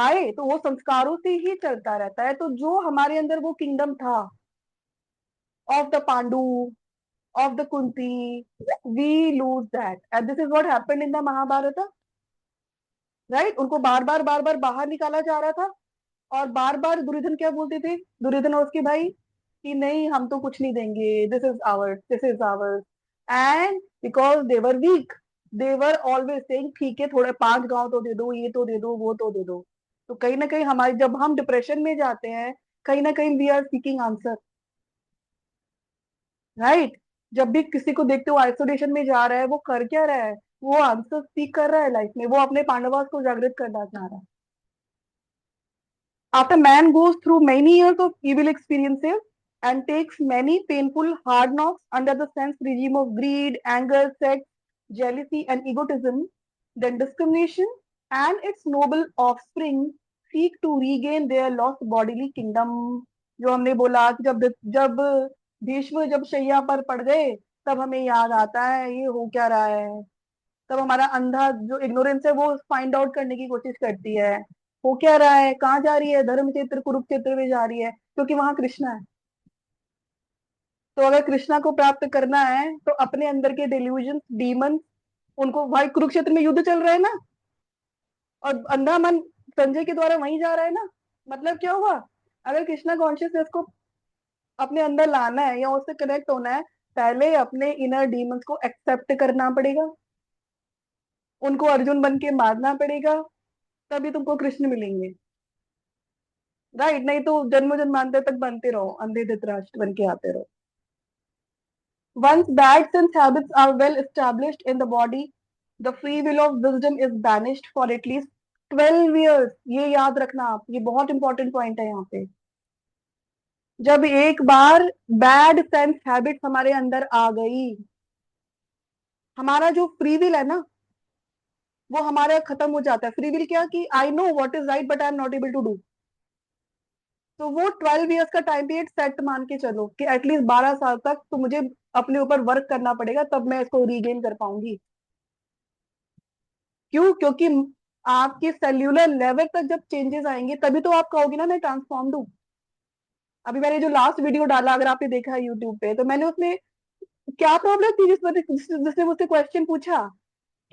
[SPEAKER 1] आए तो वो संस्कारों से ही चलता रहता है. तो जो हमारे अंदर वो किंगडम था of the Pandu, of the Kunti, we lose that. And this is what happened in the Mahabharata, right? उनको बार बार बाहर निकाला जा रहा था, और बार बार दुर्योधन क्या बोलते थे, दुर्योधन और उसके भाई, कि नहीं हम तो कुछ नहीं देंगे, this is ours, this is ours. And because they were weak, they were always saying ठीक है थोड़े 5 गांव तो दे दो, ये तो दे दो, वो तो दे दो. तो कहीं ना कहीं हमारे, जब हम डिप्रेशन में जाते हैं, कहीं ना कहीं we are seeking answer, right. जब भी किसी को देखते हो आइसोलेशन में जा रहा है, वो कर क्या रहा है, वो आंसर सीख कर रहा है लाइफ में, वो अपने पांडवास को जागृत करना चाह रहा है. After man goes through many years of evil experiences and takes many painful hard knocks under the sense regime of greed, anger, sex, jealousy and egotism, then discrimination and its noble offspring seek to regain their lost bodily kingdom. जो हमने बोला कि जब जब भीष्म जब शैया पर पड़ गए, तब हमें याद आता है ये हो क्या रहा है, तब हमारा अंधा जो इग्नोरेंस है वो फाइंड आउट करने की कोशिश करती है, हो क्या रहा है, कहाँ जा रही है, धर्म क्षेत्र कुरुक्षेत्र में जा रही है, क्योंकि वहां कृष्णा है. तो अगर कृष्णा को प्राप्त करना है तो अपने अंदर के डिल्यूजन, डीमन, उनको, भाई कुरुक्षेत्र में युद्ध चल रहा है ना, और अंधा मन संजय के द्वारा वहीं जा रहा है ना, मतलब क्या हुआ, अगर कृष्णा कॉन्शियसनेस को अपने अंदर लाना है या उससे कनेक्ट होना है, पहले अपने इनर डीमंस को एक्सेप्ट करना पड़ेगा, उनको अर्जुन बन के मारना पड़ेगा, तभी तुमको कृष्ण मिलेंगे, राइट. नहीं तो जन्म जन्मांतर तक बनते रहो, अंधे धृतराष्ट्र बन के आते रहो. Once bad sense habits are well established in the body, the free will of wisdom is banished for at least 12 years. ये याद रखना आप, ये बहुत इंपॉर्टेंट पॉइंट है यहाँ पे. जब एक बार बैड सेंस हैबिट हमारे अंदर आ गई, हमारा जो फ्री विल है ना, वो हमारा खत्म हो जाता है. फ्री विल क्या, कि I know what is right but I am not able to do. तो वो 12 इयर्स का टाइम पीरियड सेट मान के चलो कि एटलीस्ट 12 साल तक तो मुझे अपने ऊपर वर्क करना पड़ेगा, तब मैं इसको रीगेन कर पाऊंगी. क्यों? क्योंकि आपके सेल्यूलर लेवल तक जब चेंजेस आएंगे तभी तो आप कहोगे ना मैं ट्रांसफॉर्म्ड हूँ. अभी मैंने जो लास्ट वीडियो डाला, अगर आपने देखा है यूट्यूब पे, तो मैंने उसमें क्या प्रॉब्लम थी जिसने मुझसे क्वेश्चन पूछा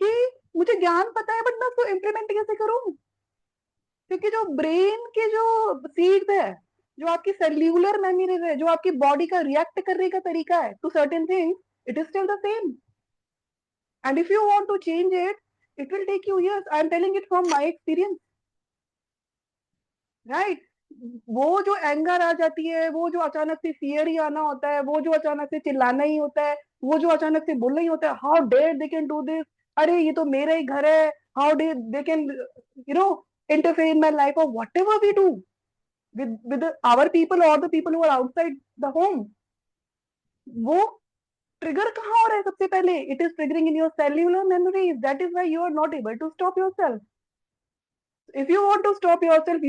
[SPEAKER 1] कि मुझे ज्ञान पता है बट मैं उसको इम्प्लीमेंट कैसे करूं, क्योंकि जो ब्रेन के जो सीड्स है जो आपकी सेल्यूलर मेमोरी है, जो आपकी बॉडी का रिएक्ट करने का तरीका है to certain things, it is still the same. And if you want to change it, it will take you years. I am telling it from my experience, right. वो जो एंगर आ जाती है, वो जो अचानक से फियर ही आना होता है, वो जो अचानक से चिल्लाना ही होता है, वो जो अचानक से बोलना ही होता है, how dare they can do this, अरे ये तो मेरा ही घर है, how dare they can no interfere in my life, or whatever we do with our people or the people who are outside the home. वो ट्रिगर कहाँ हो रहा है सबसे पहले? It is triggering in your cellular memories. That is why you are not able to stop yourself. If you want to stop yourself,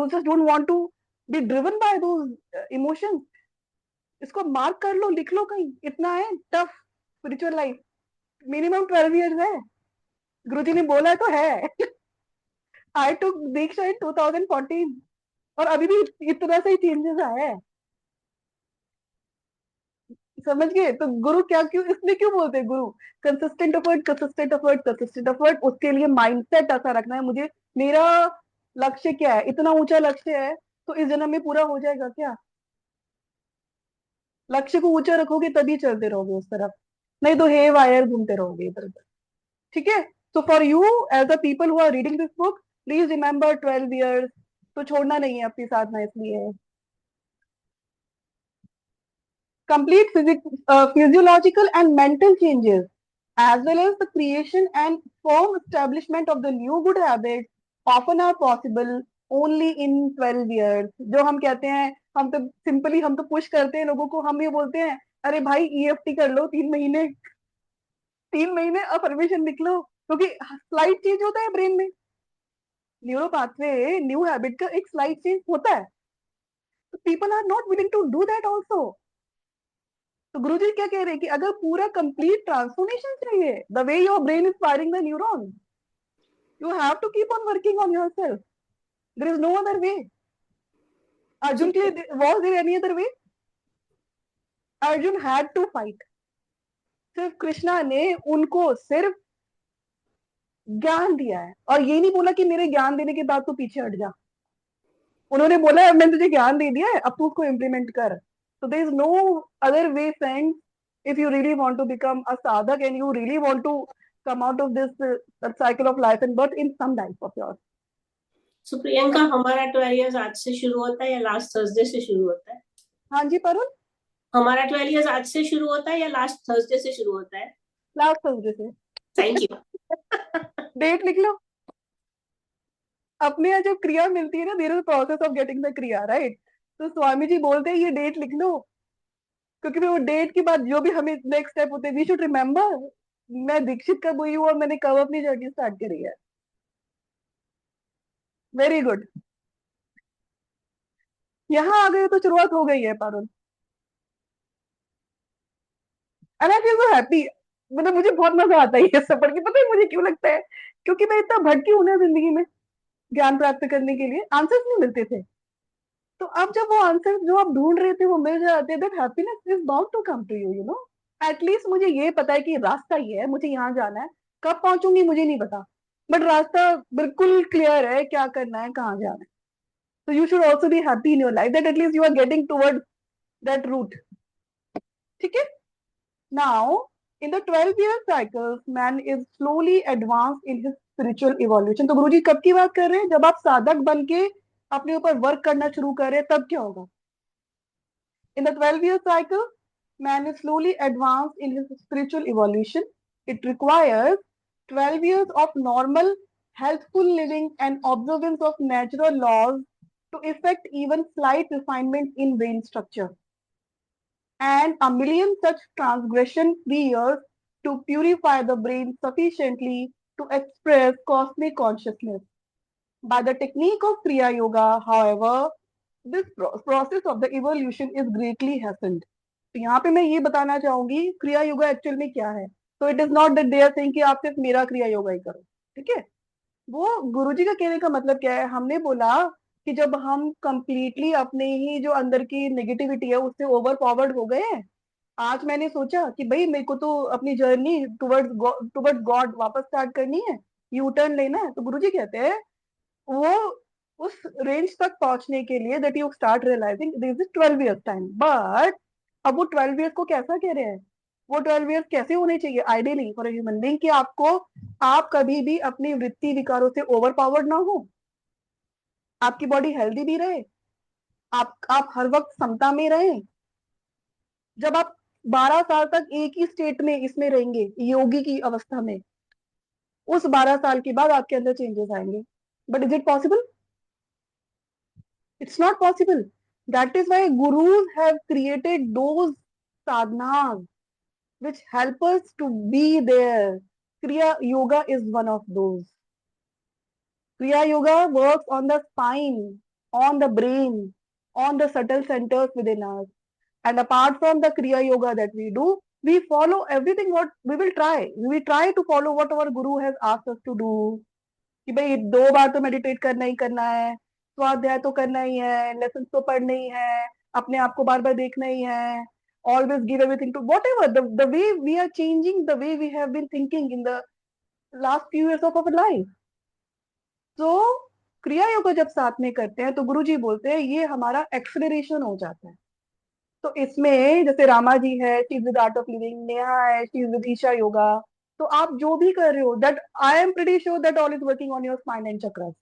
[SPEAKER 1] just don't want to be driven by those emotions. इसको mark कर लो, लिख लो कहीं. इतना है tough spiritual life. Minimum 12 years है. गुरुजी ने बोला है तो है. आई टुक दीक्षा इन 2014 और अभी भी इतना से ही चेंजेस आया है. समझ गए? तो गुरु क्या, क्यों इसलिए क्यों बोलते हैं गुरु? Consistent effort, consistent effort, consistent effort. उसके लिए माइंडसेट ऐसा रखना है मुझे. मेरा लक्ष्य क्या है? इतना ऊंचा लक्ष्य है, तो इस जन्म में पूरा हो जाएगा क्या? लक्ष्य को ऊंचा रखोगे तभी चलते रहोगे उस तरफ, नहीं तो हे वायर घूमते रहोगे इधर उधर. ठीक है? तो for you as a people who are reading this book, please remember 12 years. तो छोड़ना नहीं है अपनी साधना इसलिए. Complete physiological and mental changes, as well as the creation and firm establishment of the new good habits, often are possible only in 12 years. जो हम कहते हैं, हम तो सिंपली हम तो पुश करते हैं लोगों को. हम ये बोलते हैं, अरे भाई ईएफटी कर लो 3 महीने, 3 महीने अफर्मेशन लिख लो, क्योंकि स्लाइड चेंज होता है ब्रेन में. न्यूरो पाथवे, न्यू हैबिट का एक स्लाइड चेंज होता है. तो people are not willing to do that also. तो गुरुजी क्या कह रहे हैं कि अगर पूरा कंप्लीट ट्रांसफॉर्मेशन चाहिए, the way your brain is firing the neuron, you have to keep on working on yourself. There is no other way. Arjun के लिए was there any other way? Arjun had to fight. सिर्फ कृष्णा ने उनको सिर्फ ज्ञान दिया है, और ये नहीं बोला कि मेरे ज्ञान देने के बाद तू पीछे हट जा. उन्होंने बोला मैंने तुझे ज्ञान दे दिया है, अब तू उसको इम्प्लीमेंट कर. So there is no other way, friends. If you really want to become a sadhak and you really want to come out of this cycle of life and birth in some life of yours.
[SPEAKER 4] So Priyanka, हमारा 12 years आज से शुरू होता है या last Thursday से शुरू होता है?
[SPEAKER 1] हाँ जी परुण,
[SPEAKER 4] हमारा 12 years आज से शुरू होता है या लास्ट थर्सडे से शुरू होता है?
[SPEAKER 1] लास्ट थर्सडे से.
[SPEAKER 4] Thank you.
[SPEAKER 1] डेट लिख लो. अपने यहाँ जब क्रिया मिलती है ना, there is process of getting the kriya, right? तो स्वामी जी बोलते हैं ये डेट लिख लो, क्योंकि फिर वो डेट के बाद जो भी हमें नेक्स्ट स्टेप होते हैं, वी शुड रिमेम्बर मैं दीक्षित कब हुई हूँ और मैंने कब अपनी जर्नी स्टार्ट करी है. Very good. यहाँ आ गए तो शुरुआत हो गई है Parul. And I feel so happy. मतलब मुझे बहुत मजा आता है ये सब पढ़ के. पता है मुझे क्यों लगता है? क्योंकि मैं इतना भटकी हूं ना जिंदगी में, ज्ञान प्राप्त करने के लिए आंसर्स नहीं मिलते थे. तो अब जब वो आंसर्स जो आप ढूंढ रहे थे वो मिल जाते हैं, that happiness is bound to come to you, you know. At least मुझे ये पता है कि रास्ता ये है, मुझे यहाँ जाना है. कब पहुंचूंगी मुझे नहीं पता, बट रास्ता बिल्कुल क्लियर है, क्या करना है, कहाँ जाना है. So you should also be happy in your life that at least you are getting towards that route. ठीक है? Now, in the 12-year cycles, man is slowly advanced in his spiritual evolution. तो गुरुजी कब की बात कर रहे हैं? जब आप साधक बन के अपने ऊपर वर्क करना शुरू कर रहे हैं, तब क्या होगा? In the 12-year cycle, man is slowly advanced in his spiritual evolution. It requires 12 years of normal, healthful living and observance of natural laws to effect even slight refinement in brain structure, and a million such transgression-free years to purify the brain sufficiently to express cosmic consciousness. By the technique of Kriya Yoga, however, this process of the evolution is greatly hastened. तो यहाँ पे मैं ये बताना चाहूंगी क्रिया yoga actual में क्या है. तो it is not that they are saying कि आप सिर्फ मेरा क्रिया योगा ही करो. ठीक है? वो गुरुजी का कहने का मतलब क्या है? हमने बोला कि जब हम कंप्लीटली अपने ही जो अंदर की नेगेटिविटी है उससे ओवर पावर्ड हो गए हैं, आज मैंने सोचा कि भाई मेरे को तो अपनी जर्नी टुवर्ड्स गॉड वापस स्टार्ट करनी है, यू टर्न लेना है. तो गुरुजी कहते हैं वो उस रेंज तक पहुंचने के लिए that you start realising this is 12 years time. But अब वो 12 ईयर्स को कैसा कह रहे हैं, वो 12 ईयर्स कैसे होने चाहिए ideally for a human being, कि आपको, आप कभी भी अपनी वृत्ति विकारों से ओवर पावर्ड ना हो, आपकी बॉडी हेल्दी भी रहे, आप हर वक्त समता में रहें. जब आप 12 साल तक एक ही स्टेट में इसमें रहेंगे, योगी की अवस्था में, उस 12 साल के बाद आपके अंदर चेंजेस आएंगे. But is it possible? It's not possible. That is why gurus have created those sadhanas which help us to be there. Kriya Yoga is one of those. Kriya Yoga works on the spine, on the brain, on the subtle centers within us. And apart from the Kriya Yoga that we do, we follow everything what we will try. We will try to follow what our Guru has asked us to do. कि भाई 2 बार तो meditate करना ही करना है, स्वाध्याय तो करना ही है, लेसन तो पढ़ने ही है, अपने आप को बार बार देखना ही है, always give everything to whatever the way we are changing, the way we have been thinking in the last few years of our life. तो क्रिया योग जब साथ में करते हैं तो गुरु जी बोलते हैं ये हमारा एक्सलरेशन हो जाता है. तो इसमें जैसे रामा जी है, she is with Art of Living, Neha है, she is with Isha Yoga. तो आप जो भी कर रहे हो, that I am pretty sure that all is working on your spine and chakras,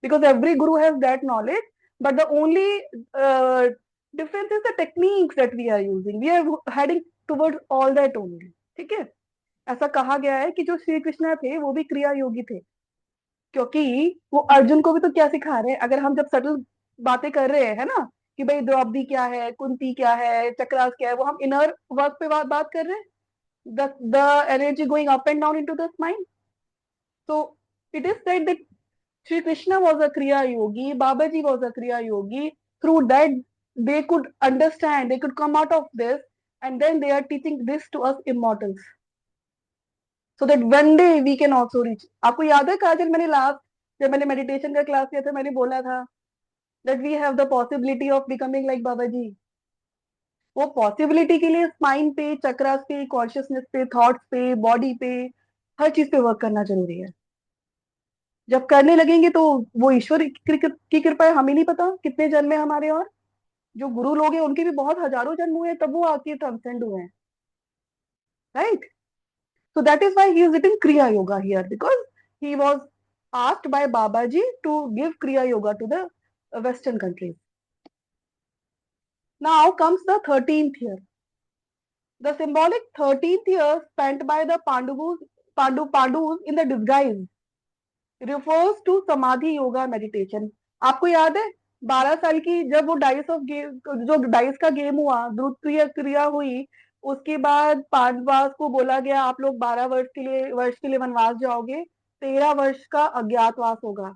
[SPEAKER 1] because every guru has that knowledge, but the only difference is the techniques that we are using. We are heading towards all that only. ठीक है. ऐसा कहा गया है कि जो श्री कृष्ण थे वो भी क्रिया योगी थे, क्योंकि वो अर्जुन को भी तो क्या सिखा रहे हैं. अगर हम जब सटल बातें कर रहे हैं ना कि भाई द्रौपदी क्या है, कुंती क्या है, चक्रास क्या है, वो हम इनर वर्क पे बात कर रहे हैं. The energy going up and down into the mind. So it is said that Sri Krishna was a Kriya Yogi, Babaji was a Kriya Yogi. Through that, they could understand, they could come out of this, and then they are teaching this to us immortals. So that one day we can also reach. आपको याद है काजल, मैंने last जब मैंने meditation का class किया था, मैंने बोला था that we have the possibility of becoming like Babaji. वो पॉसिबिलिटी के लिए स्पाइन पे, चक्रास पे, कॉन्शियसनेस पे, थॉट्स पे, बॉडी पे, हर चीज पे वर्क करना जरूरी है. जब करने लगेंगे तो वो ईश्वर की कृपा है, हमें नहीं पता कितने जन्म है हमारे, और जो गुरु लोग हैं उनके भी बहुत हजारों जन्म हुए तब वो आके ट्रांसेंड हुए हैं. Right. So that is why he is written Kriya Yoga here, because he was asked by Babaji to give Kriya Yoga to the Western countries. Now comes the 13th year. The symbolic 13th year spent by the Pandus in the disguise refers to Samadhi Yoga meditation. आपको याद है 12 साल की जब वो dice का game हुआ, द्रुत्य क्रिया हुई, उसके बाद पांडवास को बोला गया आप लोग 12 वर्ष के लिए वनवास जाओगे, 13 वर्ष का अज्ञातवास होगा.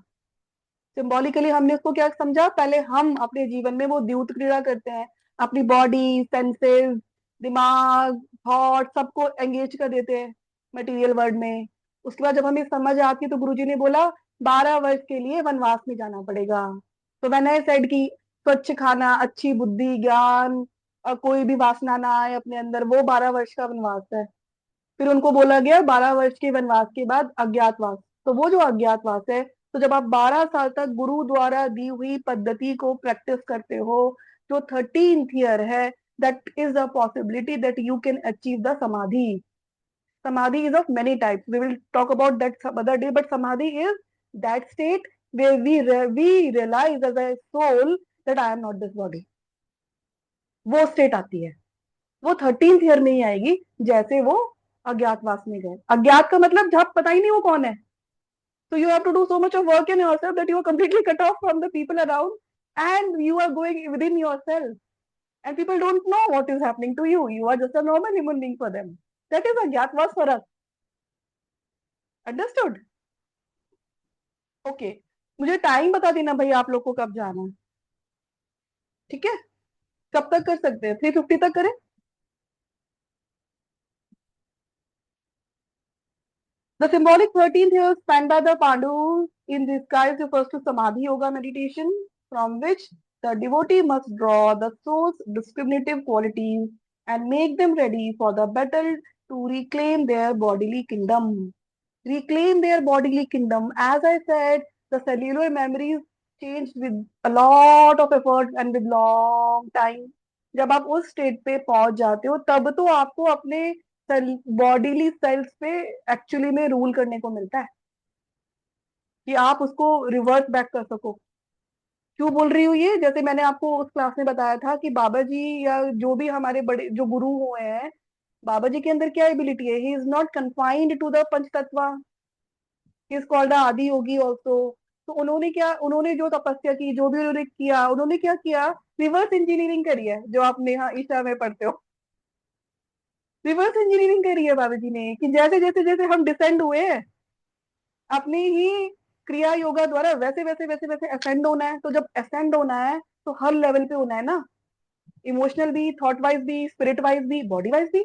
[SPEAKER 1] सिंबॉलिकली हमने उसको क्या समझा, पहले हम अपने जीवन में वो द्यूत क्रीड़ा करते हैं, अपनी बॉडी, सेंसेस, दिमाग, थॉट सबको एंगेज कर देते हैं मटेरियल वर्ल्ड में. उसके बाद जब हमें समझ आती है तो गुरुजी ने बोला 12 वर्ष के लिए वनवास में जाना पड़ेगा. तो मैंने सेड की स्वच्छ खाना, अच्छी बुद्धि, ज्ञान और कोई भी वासना ना आए अपने अंदर, वो 12 वर्ष का वनवास है. फिर उनको बोला गया 12 वर्ष के वनवास के बाद अज्ञातवास. तो वो जो अज्ञातवास है, तो जब आप 12 साल तक गुरु द्वारा दी हुई पद्धति को प्रैक्टिस करते हो, जो 13th ईयर है, that is a possibility that you can achieve the samadhi. Samadhi is of many types. We will talk about that some other day, but samadhi is that state where we realize as a soul that I am not this body. वो state आती है, वो 13th year में ही आएगी जैसे वो अज्ञातवास में गए. अज्ञात का मतलब जब पता ही नहीं वो कौन है. So you have to do so much of work in yourself that you are completely cut off from the people around, and you are going within yourself, and people don't know what is happening to you. You are just a normal human being for them. That is अज्ञातवास for us. Understood? Okay. मुझे time बता देना भाई आप लोग को कब जाना है. ठीक है, कब तक कर सकते हैं? 3:50 तक करें. The symbolic 13th year spent by the Pandus in disguise refers to Samadhi Yoga meditation, from which the devotee must draw the soul's discriminative qualities and make them ready for the battle to reclaim their bodily kingdom. Reclaim their bodily kingdom. As I said, the cellular memories change with a lot of effort and with long time. जब आप उस state पे पहुंच जाते हो तब तो आपको अपने बॉडीली सेल्स पे एक्चुअली में रूल करने को मिलता है कि आप उसको रिवर्स बैक कर सको। क्यों बोल रही हूँ ये? जैसे मैंने आपको उस क्लास में बताया था कि बाबा जी या जो भी हमारे बड़े जो गुरु हुए हैं, बाबा जी के अंदर क्या एबिलिटी है? He is not confined to the panch tatva, he is called आदि योगी ऑल्सो। तो उन्होंने जो तपस्या की, जो भी उन्होंने किया, उन्होंने क्या किया? रिवर्स इंजीनियरिंग करी है, जो आप नेहा ईशा में पढ़ते हो। रिवर्स इंजीनियरिंग करी है बाबा जी ने कि जैसे जैसे जैसे हम डिसेंड हुए हैं अपनी ही क्रिया योगा द्वारा, वैसे वैसे वैसे वैसे असेंड होना है। तो जब असेंड होना है तो हर लेवल पे होना है ना, इमोशनल भी, थॉट वाइज भी, स्पिरिट वाइज भी, बॉडी वाइज भी।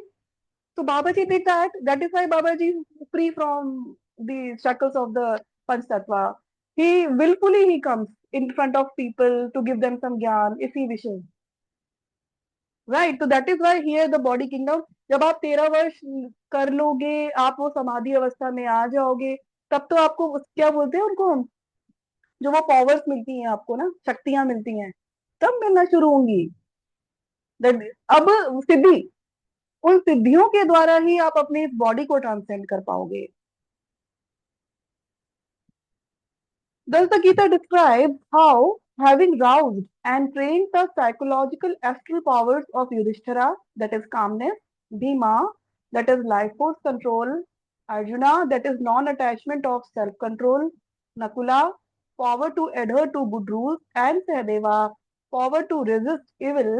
[SPEAKER 1] So Babaji did that. That is why Babaji is free from the shackles of the Panch Tattva. He willfully he comes in front of people to give them some gyan if he wishes. Right. So that is why here the body kingdom. जब आप 13 वर्ष कर लोगे, आप वो समाधि अवस्था में आ जाओगे, तब तो आपको क्या बोलते हैं उनको हम, जो वो पावर्स मिलती हैं आपको ना, शक्तियां मिलती हैं, तब मिलना शुरू होंगी। अब सिद्धि, उन सिद्धियों के द्वारा ही आप अपनी इस बॉडी को ट्रांसेंड कर पाओगे। Thus the Gita describes how, having roused and trained the psychological astral powers of Yudhishthira, that is calmness, Bhima, that is life force control, Arjuna, that is non-attachment of self-control, Nakula, power to adhere to good rules, and Sahadeva, power to resist evil,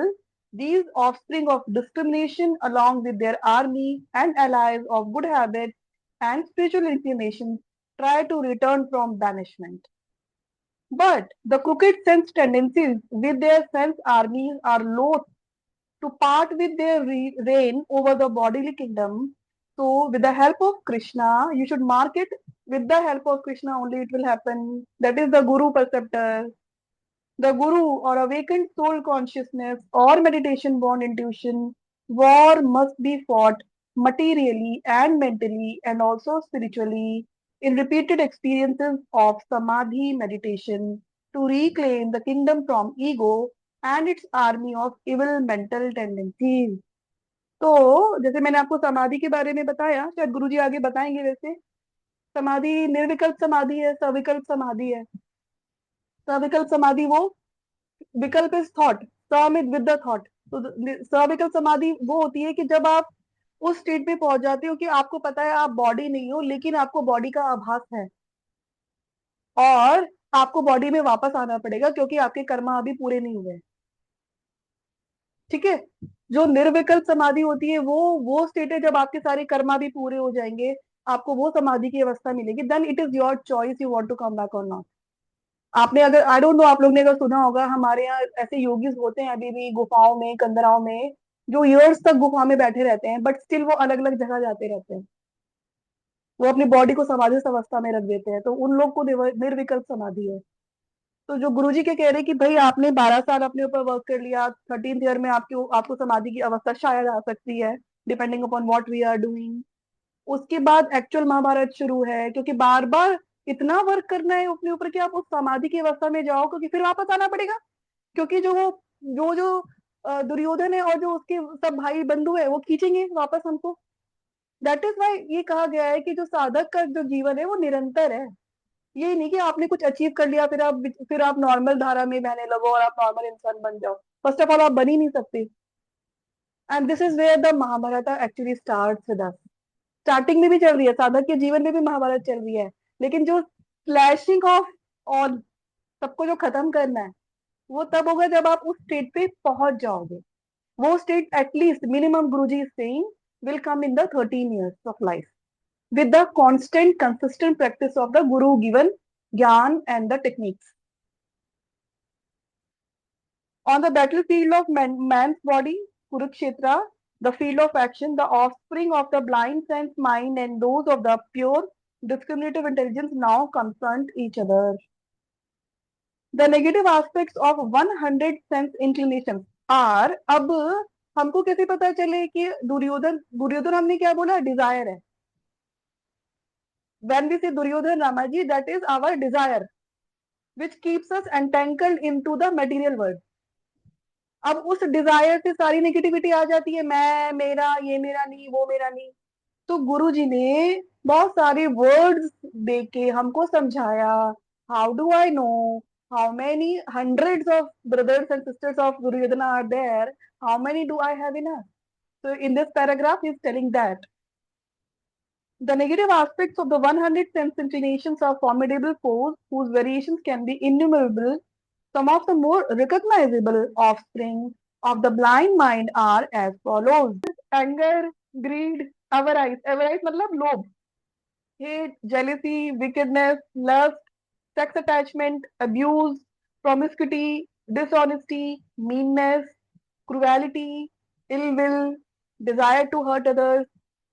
[SPEAKER 1] these offspring of discrimination along with their army and allies of good habits and spiritual inclinations try to return from banishment. But the crooked sense tendencies with their sense armies are loath to part with their reign over the bodily kingdom. So, with the help of Krishna, you should mark it, with the help of Krishna only it will happen. That is the Guru Perceptor. The Guru or awakened soul consciousness or meditation born intuition, war must be fought materially and mentally and also spiritually in repeated experiences of samadhi meditation to reclaim the kingdom from ego and its army of evil mental tendencies. तो जैसे मैंने आपको समाधि के बारे में बताया, शायद गुरुजी आगे बताएंगे। वैसे समाधि निर्विकल्प समाधि है, सविकल्प समाधि है। सविकल्प समाधि वो, विकल्प is thought, Samit with the thought. तो सविकल्प समाधि वो होती है कि जब आप उस स्टेट पे पहुंच जाते हो कि आपको पता है आप बॉडी नहीं हो, लेकिन आपको बॉडी का आभास है और आपको बॉडी में वापस आना पड़ेगा क्योंकि आपके कर्म अभी पूरे नहीं हुए। ठीक है। जो निर्विकल्प समाधि होती है वो स्टेट है जब आपके सारे कर्म भी पूरे हो जाएंगे, आपको वो समाधि की अवस्था मिलेगी। Then it is your choice, you want to come back और नॉट। आपने अगर, आई डोंट नो, आप लोग ने अगर सुना होगा, हमारे यहाँ ऐसे योगीज होते हैं अभी भी गुफाओं में, कंदराओं में, जो ईयर्स तक गुफा में बैठे रहते हैं, बट स्टिल वो अलग अलग जगह जाते रहते हैं। वो अपनी बॉडी को समाधि अवस्था में रख देते हैं, तो उन लोग को निर्विकल्प समाधि है। तो जो गुरुजी के कह रहे कि भाई आपने 12 साल अपने ऊपर वर्क कर लिया, 13th ईयर में आपको समाधि की अवस्था शायद आ सकती है, depending upon what we are doing. उसके बाद एक्चुअल महाभारत शुरू है, क्योंकि बार बार इतना वर्क करना है अपने ऊपर कि आप उस समाधि की अवस्था में जाओ, क्योंकि फिर वापस आना पड़ेगा। क्योंकि जो दुर्योधन है और जो उसके सब भाई बंधु है वो खींचेंगे वापस हमको। दैट इज वाई ये कहा गया है कि जो साधक का जो जीवन है वो निरंतर है। ये नहीं कि आपने कुछ अचीव कर लिया फिर आप नॉर्मल धारा में बहने लगो और आप नॉर्मल इंसान बन जाओ। फर्स्ट ऑफ ऑल आप बन ही नहीं सकते। And this is where the Mahabharata actually starts with us. Starting में भी चल रही है, साधक के जीवन में भी महाभारत चल रही है, लेकिन जो स्लैशिंग ऑफ ऑल, सबको जो खत्म करना है, वो तब होगा जब आप उस स्टेट पे पहुंच जाओगे। वो state at least minimum Guruji is saying will come in the 13 years of life with the constant consistent practice of the guru given gyan and the techniques. On the battlefield of man's body, Kurukshetra, the field of action, the offspring of the blind sense mind and those of the pure discriminative intelligence now confront each other. The negative aspects of 100 sense inclinations are, अब हमको कैसे पता चले कि दुर्योधन हमने क्या बोला, Dzire है। When we say Duryodhan Ramaji, that is our desire. which keeps us entangled into the material world. अब उस डिजायर से सारी नेगेटिविटी आ जाती है, मैं, मेरा, ये मेरा नहीं, वो मेरा नहीं। तो गुरु जी ने बहुत सारे वर्ड्स दे के हमको समझाया, how do I know, how many hundreds of brothers and sisters of Guru Yojana are there, how many do I have in us? So in this paragraph, he is telling that the negative aspects of the 100 sense inclinations are formidable foes whose variations can be innumerable. Some of the more recognizable offspring of the blind mind are as follows: anger, greed, avarice. Avarice मतलब लोभ, hate, jealousy, wickedness, lust, sex attachment, abuse, promiscuity, dishonesty, meanness, cruelty, ill will, desire to hurt others,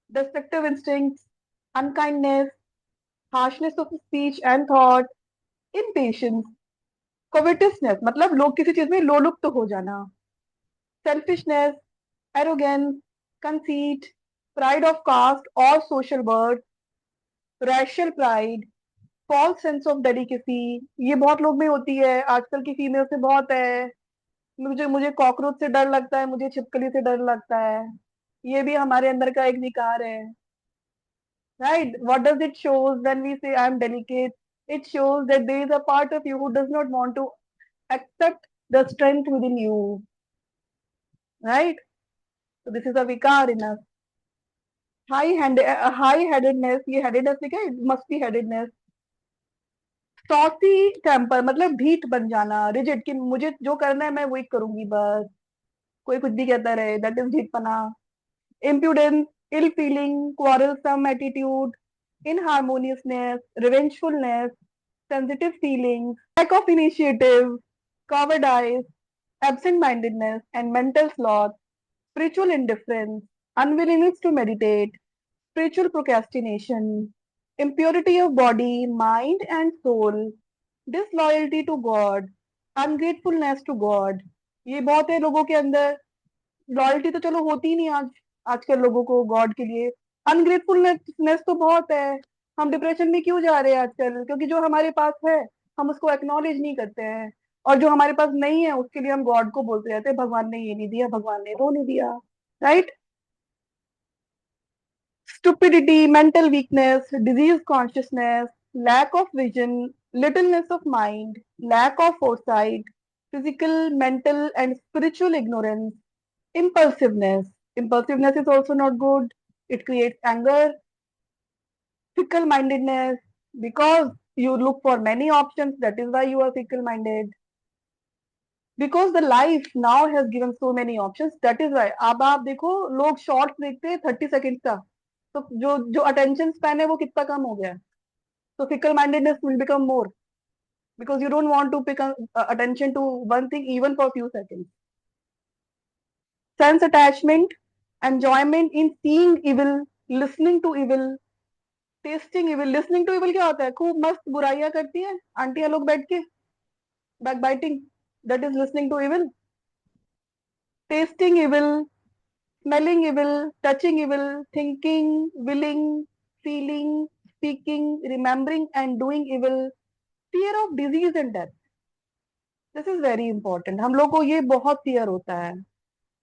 [SPEAKER 1] destructive instincts, unkindness, harshness of speech and thought, impatience, covetousness मतलब लोग किसी चीज में लोलुप्त हो जाना, selfishness, arrogance, conceit, pride of caste or social birth, racial pride, false sense of delicacy, ये बहुत लोग में होती है, आजकल की फीमेल से बहुत है। मुझे मुझे कॉकरोच से डर लगता है, मुझे छिपकली से डर लगता है, ये भी हमारे अंदर का एक विकार है। Right, what does it shows when we say I am delicate? It shows that there is a part of you who does not want to accept the strength with in you. Right, so this is a vikar in us. High headedness, ये headedness लिखा है, must be headedness. Saucy temper मतलब ढीठ बन जाना, rigid, कि मुझे जो करना है मैं वही करूंगी बस, कोई कुछ भी कहता रहे, that is dheethpana. Impudence, ill feeling, quarrelsome attitude, inharmoniousness, revengefulness, sensitive feelings, lack of initiative, cowardice, absent-mindedness and mental sloth, spiritual indifference, unwillingness to meditate, spiritual procrastination, impurity of body, mind and soul, disloyalty to God, ungratefulness to God। ये बहुत है लोगों के अंदर। Loyalty तो चलो होती ही नहीं आज, आजकल लोगों को गॉड के लिए। अनग्रेटफुलनेस तो बहुत है। हम डिप्रेशन में क्यों जा रहे हैं आजकल? क्योंकि जो हमारे पास है हम उसको एक्नॉलेज नहीं करते हैं, और जो हमारे पास नहीं है उसके लिए हम गॉड को बोलते रहते हैं, भगवान ने ये नहीं दिया, भगवान ने वो नहीं दिया। Right, stupidity, mental weakness, diseased consciousness, lack of vision, littleness of mind, lack of foresight, physical, mental, and spiritual ignorance, impulsiveness. Impulsiveness is also not good. It creates anger, fickle mindedness, because you look for many options. That is why you are fickle minded. Because the life now has given so many options. That is why अब आप देखो लोग shorts देखते हैं 30 second का, तो जो जो अटेंशन स्पैन है वो कितना कम हो गया है। तो fickle mindedness will become more because you don't want to pick attention to one thing even for few seconds. Sense attachment, enjoyment in seeing evil, listening to evil, tasting evil. Listening to evil क्या होता है? खूब मस्त बुराइयां करती हैं आंटियां लोग बैठ के, backbiting, that is listening to evil. Tasting evil, smelling evil, touching evil, thinking, willing, feeling, speaking, remembering and doing evil, fear of disease and death. This is very important. हम लोग को ये बहुत fear होता है,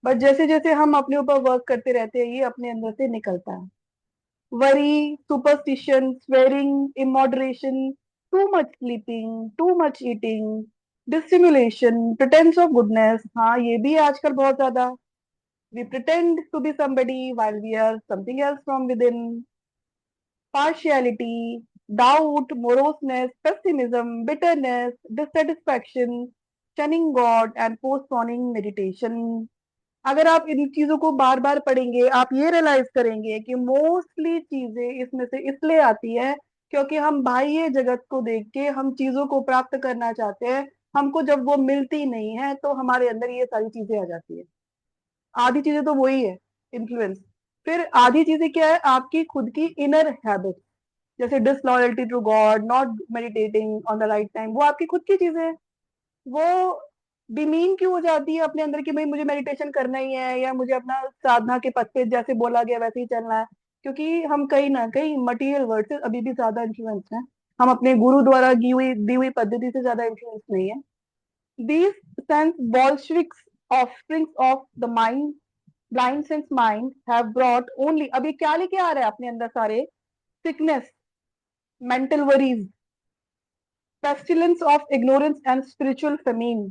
[SPEAKER 1] बट जैसे जैसे हम अपने ऊपर वर्क करते रहते हैं ये अपने अंदर से निकलता है। Worry, superstition, swearing, immoderation, too much sleeping, too much eating, dissimulation, pretense of goodness, हाँ ये भी है आजकल बहुत ज्यादा। We pretend to be somebody while we are something else from within. Partiality, doubt, moroseness, pessimism, bitterness, dissatisfaction, shunning God and postponing meditation. अगर आप इन चीजों को बार बार पढ़ेंगे आप ये रियलाइज करेंगे कि मोस्टली चीजें इसमें से इसलिए आती है क्योंकि हम बाह्य जगत को देख के हम चीजों को प्राप्त करना चाहते हैं, हमको जब वो मिलती नहीं है तो हमारे अंदर ये सारी चीजें आ जाती है। आधी चीजें तो वही है, इन्फ्लुएंस। फिर आधी चीजें क्या है? आपकी खुद की इनर हैबिट, जैसे disloyalty to God, not meditating on the right time, वो आपकी खुद की चीजें हैं। वो डिमीन क्यों हो जाती है अपने अंदर कि भाई मुझे मेडिटेशन करना ही है या मुझे अपना साधना के पथ पे जैसे बोला गया वैसे ही चलना है? क्योंकि हम कहीं ना कहीं मटीरियल वर्ड से अभी भी ज्यादा इन्फ्लुएंस हैं। हम अपने गुरु द्वारा दी हुई पद्धति से ज्यादा इन्फ्लुएंस नहीं है। These sense Bolsheviks, offsprings of the mind, blind sense mind, have brought only, अब ये क्या लेके आ रहा है अपने अंदर सारे? sickness, mental worries, pestilence of ignorance and spiritual famine,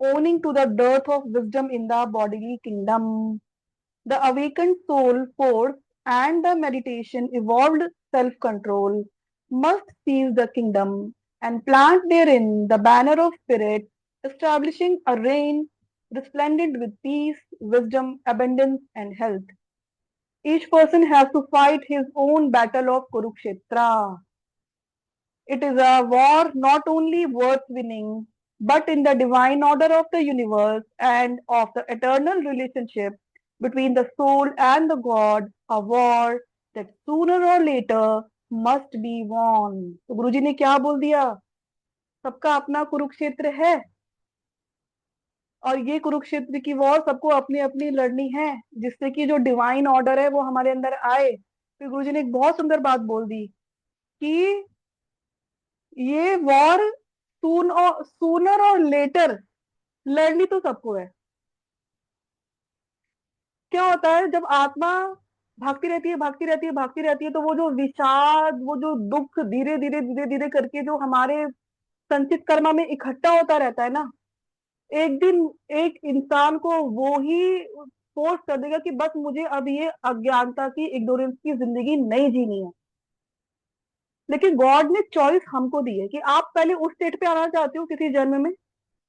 [SPEAKER 1] owing to the dearth of wisdom in the bodily kingdom. The awakened soul force and the meditation evolved self-control must seize the kingdom and plant therein the banner of spirit, establishing a reign resplendent with peace, wisdom, abundance, and health. Each person has to fight his own battle of Kurukshetra. It is a war not only worth winning, but in the divine order of the universe and of the eternal relationship between the soul and the God, a war that sooner or later must be won. तो गुरुजी ने क्या बोल दिया? सबका अपना कुरुक्षेत्र है और ये कुरुक्षेत्र की वॉर सबको अपनी अपनी लड़नी है, जिससे कि जो डिवाइन ऑर्डर है वो हमारे अंदर आए। फिर गुरुजी ने एक बहुत सुंदर बात बोल दी कि ये वॉर सूनर और लेटर लड़नी तो सबको है। क्या होता है जब आत्मा भागती रहती है भागती रहती है भागती रहती है, तो वो जो विषाद, वो जो दुख धीरे धीरे धीरे धीरे करके जो हमारे संचित कर्मा में इकट्ठा होता रहता है ना, एक दिन एक इंसान को वो ही फोर्स कर देगा कि बस मुझे अब ये अज्ञानता की, इग्नोरेंस की जिंदगी नहीं जीनी है। लेकिन गॉड ने चॉइस हमको दी है कि आप पहले उस स्टेट पे आना चाहते हो किसी जन्म में,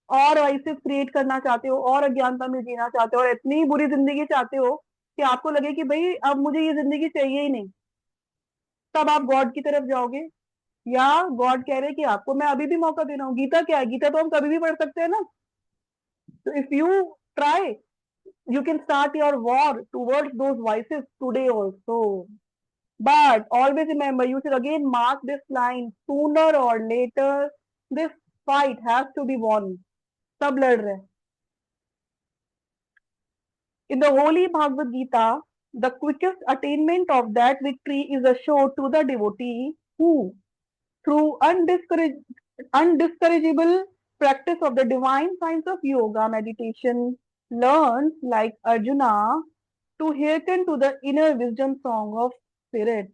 [SPEAKER 1] और वाइसेस क्रिएट करना चाहते हो, और अज्ञानता में जीना चाहते हो, और इतनी बुरी जिंदगी चाहते हो कि आपको लगे कि भाई अब मुझे ये जिंदगी चाहिए ही नहीं, तब आप गॉड की तरफ जाओगे। या गॉड कह रहे हैं कि आपको मैं अभी भी मौका दे रहा हूँ। गीता क्या है? गीता तो हम कभी भी पढ़ सकते हैं ना। तो if you try, you can start your war towards those vices today also. But always remember, you should again mark this line, sooner or later this fight has to be won. सब लड़ रहे हैं। In the Holy Bhagavad Gita, the quickest attainment of that victory is assured to the devotee who, through undiscourageable practice of the divine science of yoga meditation, learns like Arjuna to hearken to the inner wisdom song of spirit.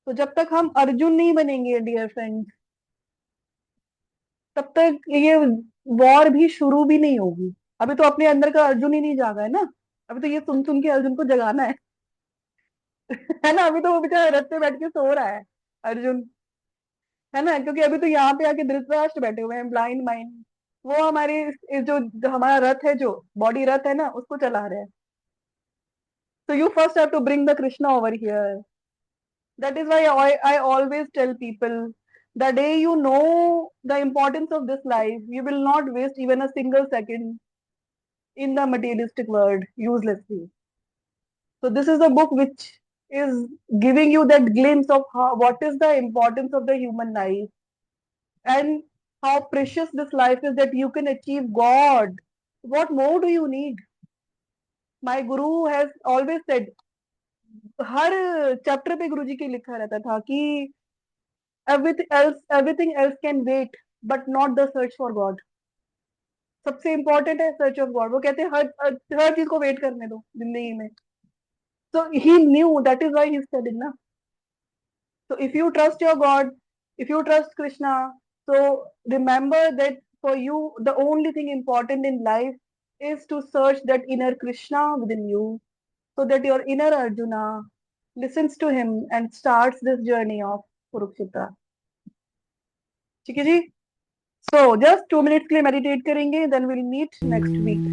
[SPEAKER 1] तो जब तक हम अर्जुन नहीं बनेंगे dear friends, तब तक ये war भी शुरू भी नहीं होगी। अभी तो अपने अंदर का अर्जुन ही नहीं जागा है ना, अभी तो ये सुन सुन के अर्जुन को जगाना है है ना। अभी तो वो बेचारा रथ पे बैठ के सो रहा है अर्जुन, है ना, क्योंकि अभी तो यहाँ पे आके धृतराष्ट्र बैठे हुए हैं ब्लाइंड माइंड, वो हमारे जो हमारा रथ है, जो बॉडी रथ है ना, उसको चला रहे हैं। So you first have to bring the Krishna over here. That is why I always tell people, the day you know the importance of this life, you will not waste even a single second in the materialistic world uselessly. So this is a book which is giving you that glimpse of what is the importance of the human life and how precious this life is, that you can achieve God. What more do you need? My guru has always said, her chapter पे गुरुजी के लिखा रहता था कि everything else can wait but not the search for God. सबसे important है search of God. वो कहते हैं हर चीज को वेट करने दो जिंदगी में। So he knew, that is why he said it, na. So if you trust your God, if you trust Krishna, so remember that for you the only thing important in life is to search that inner Krishna within you, so that your inner Arjuna listens to him and starts this journey of Kurukshetra. ठीक है जी? So just 2 minutes के लिए meditate करेंगे, then we'll meet next week.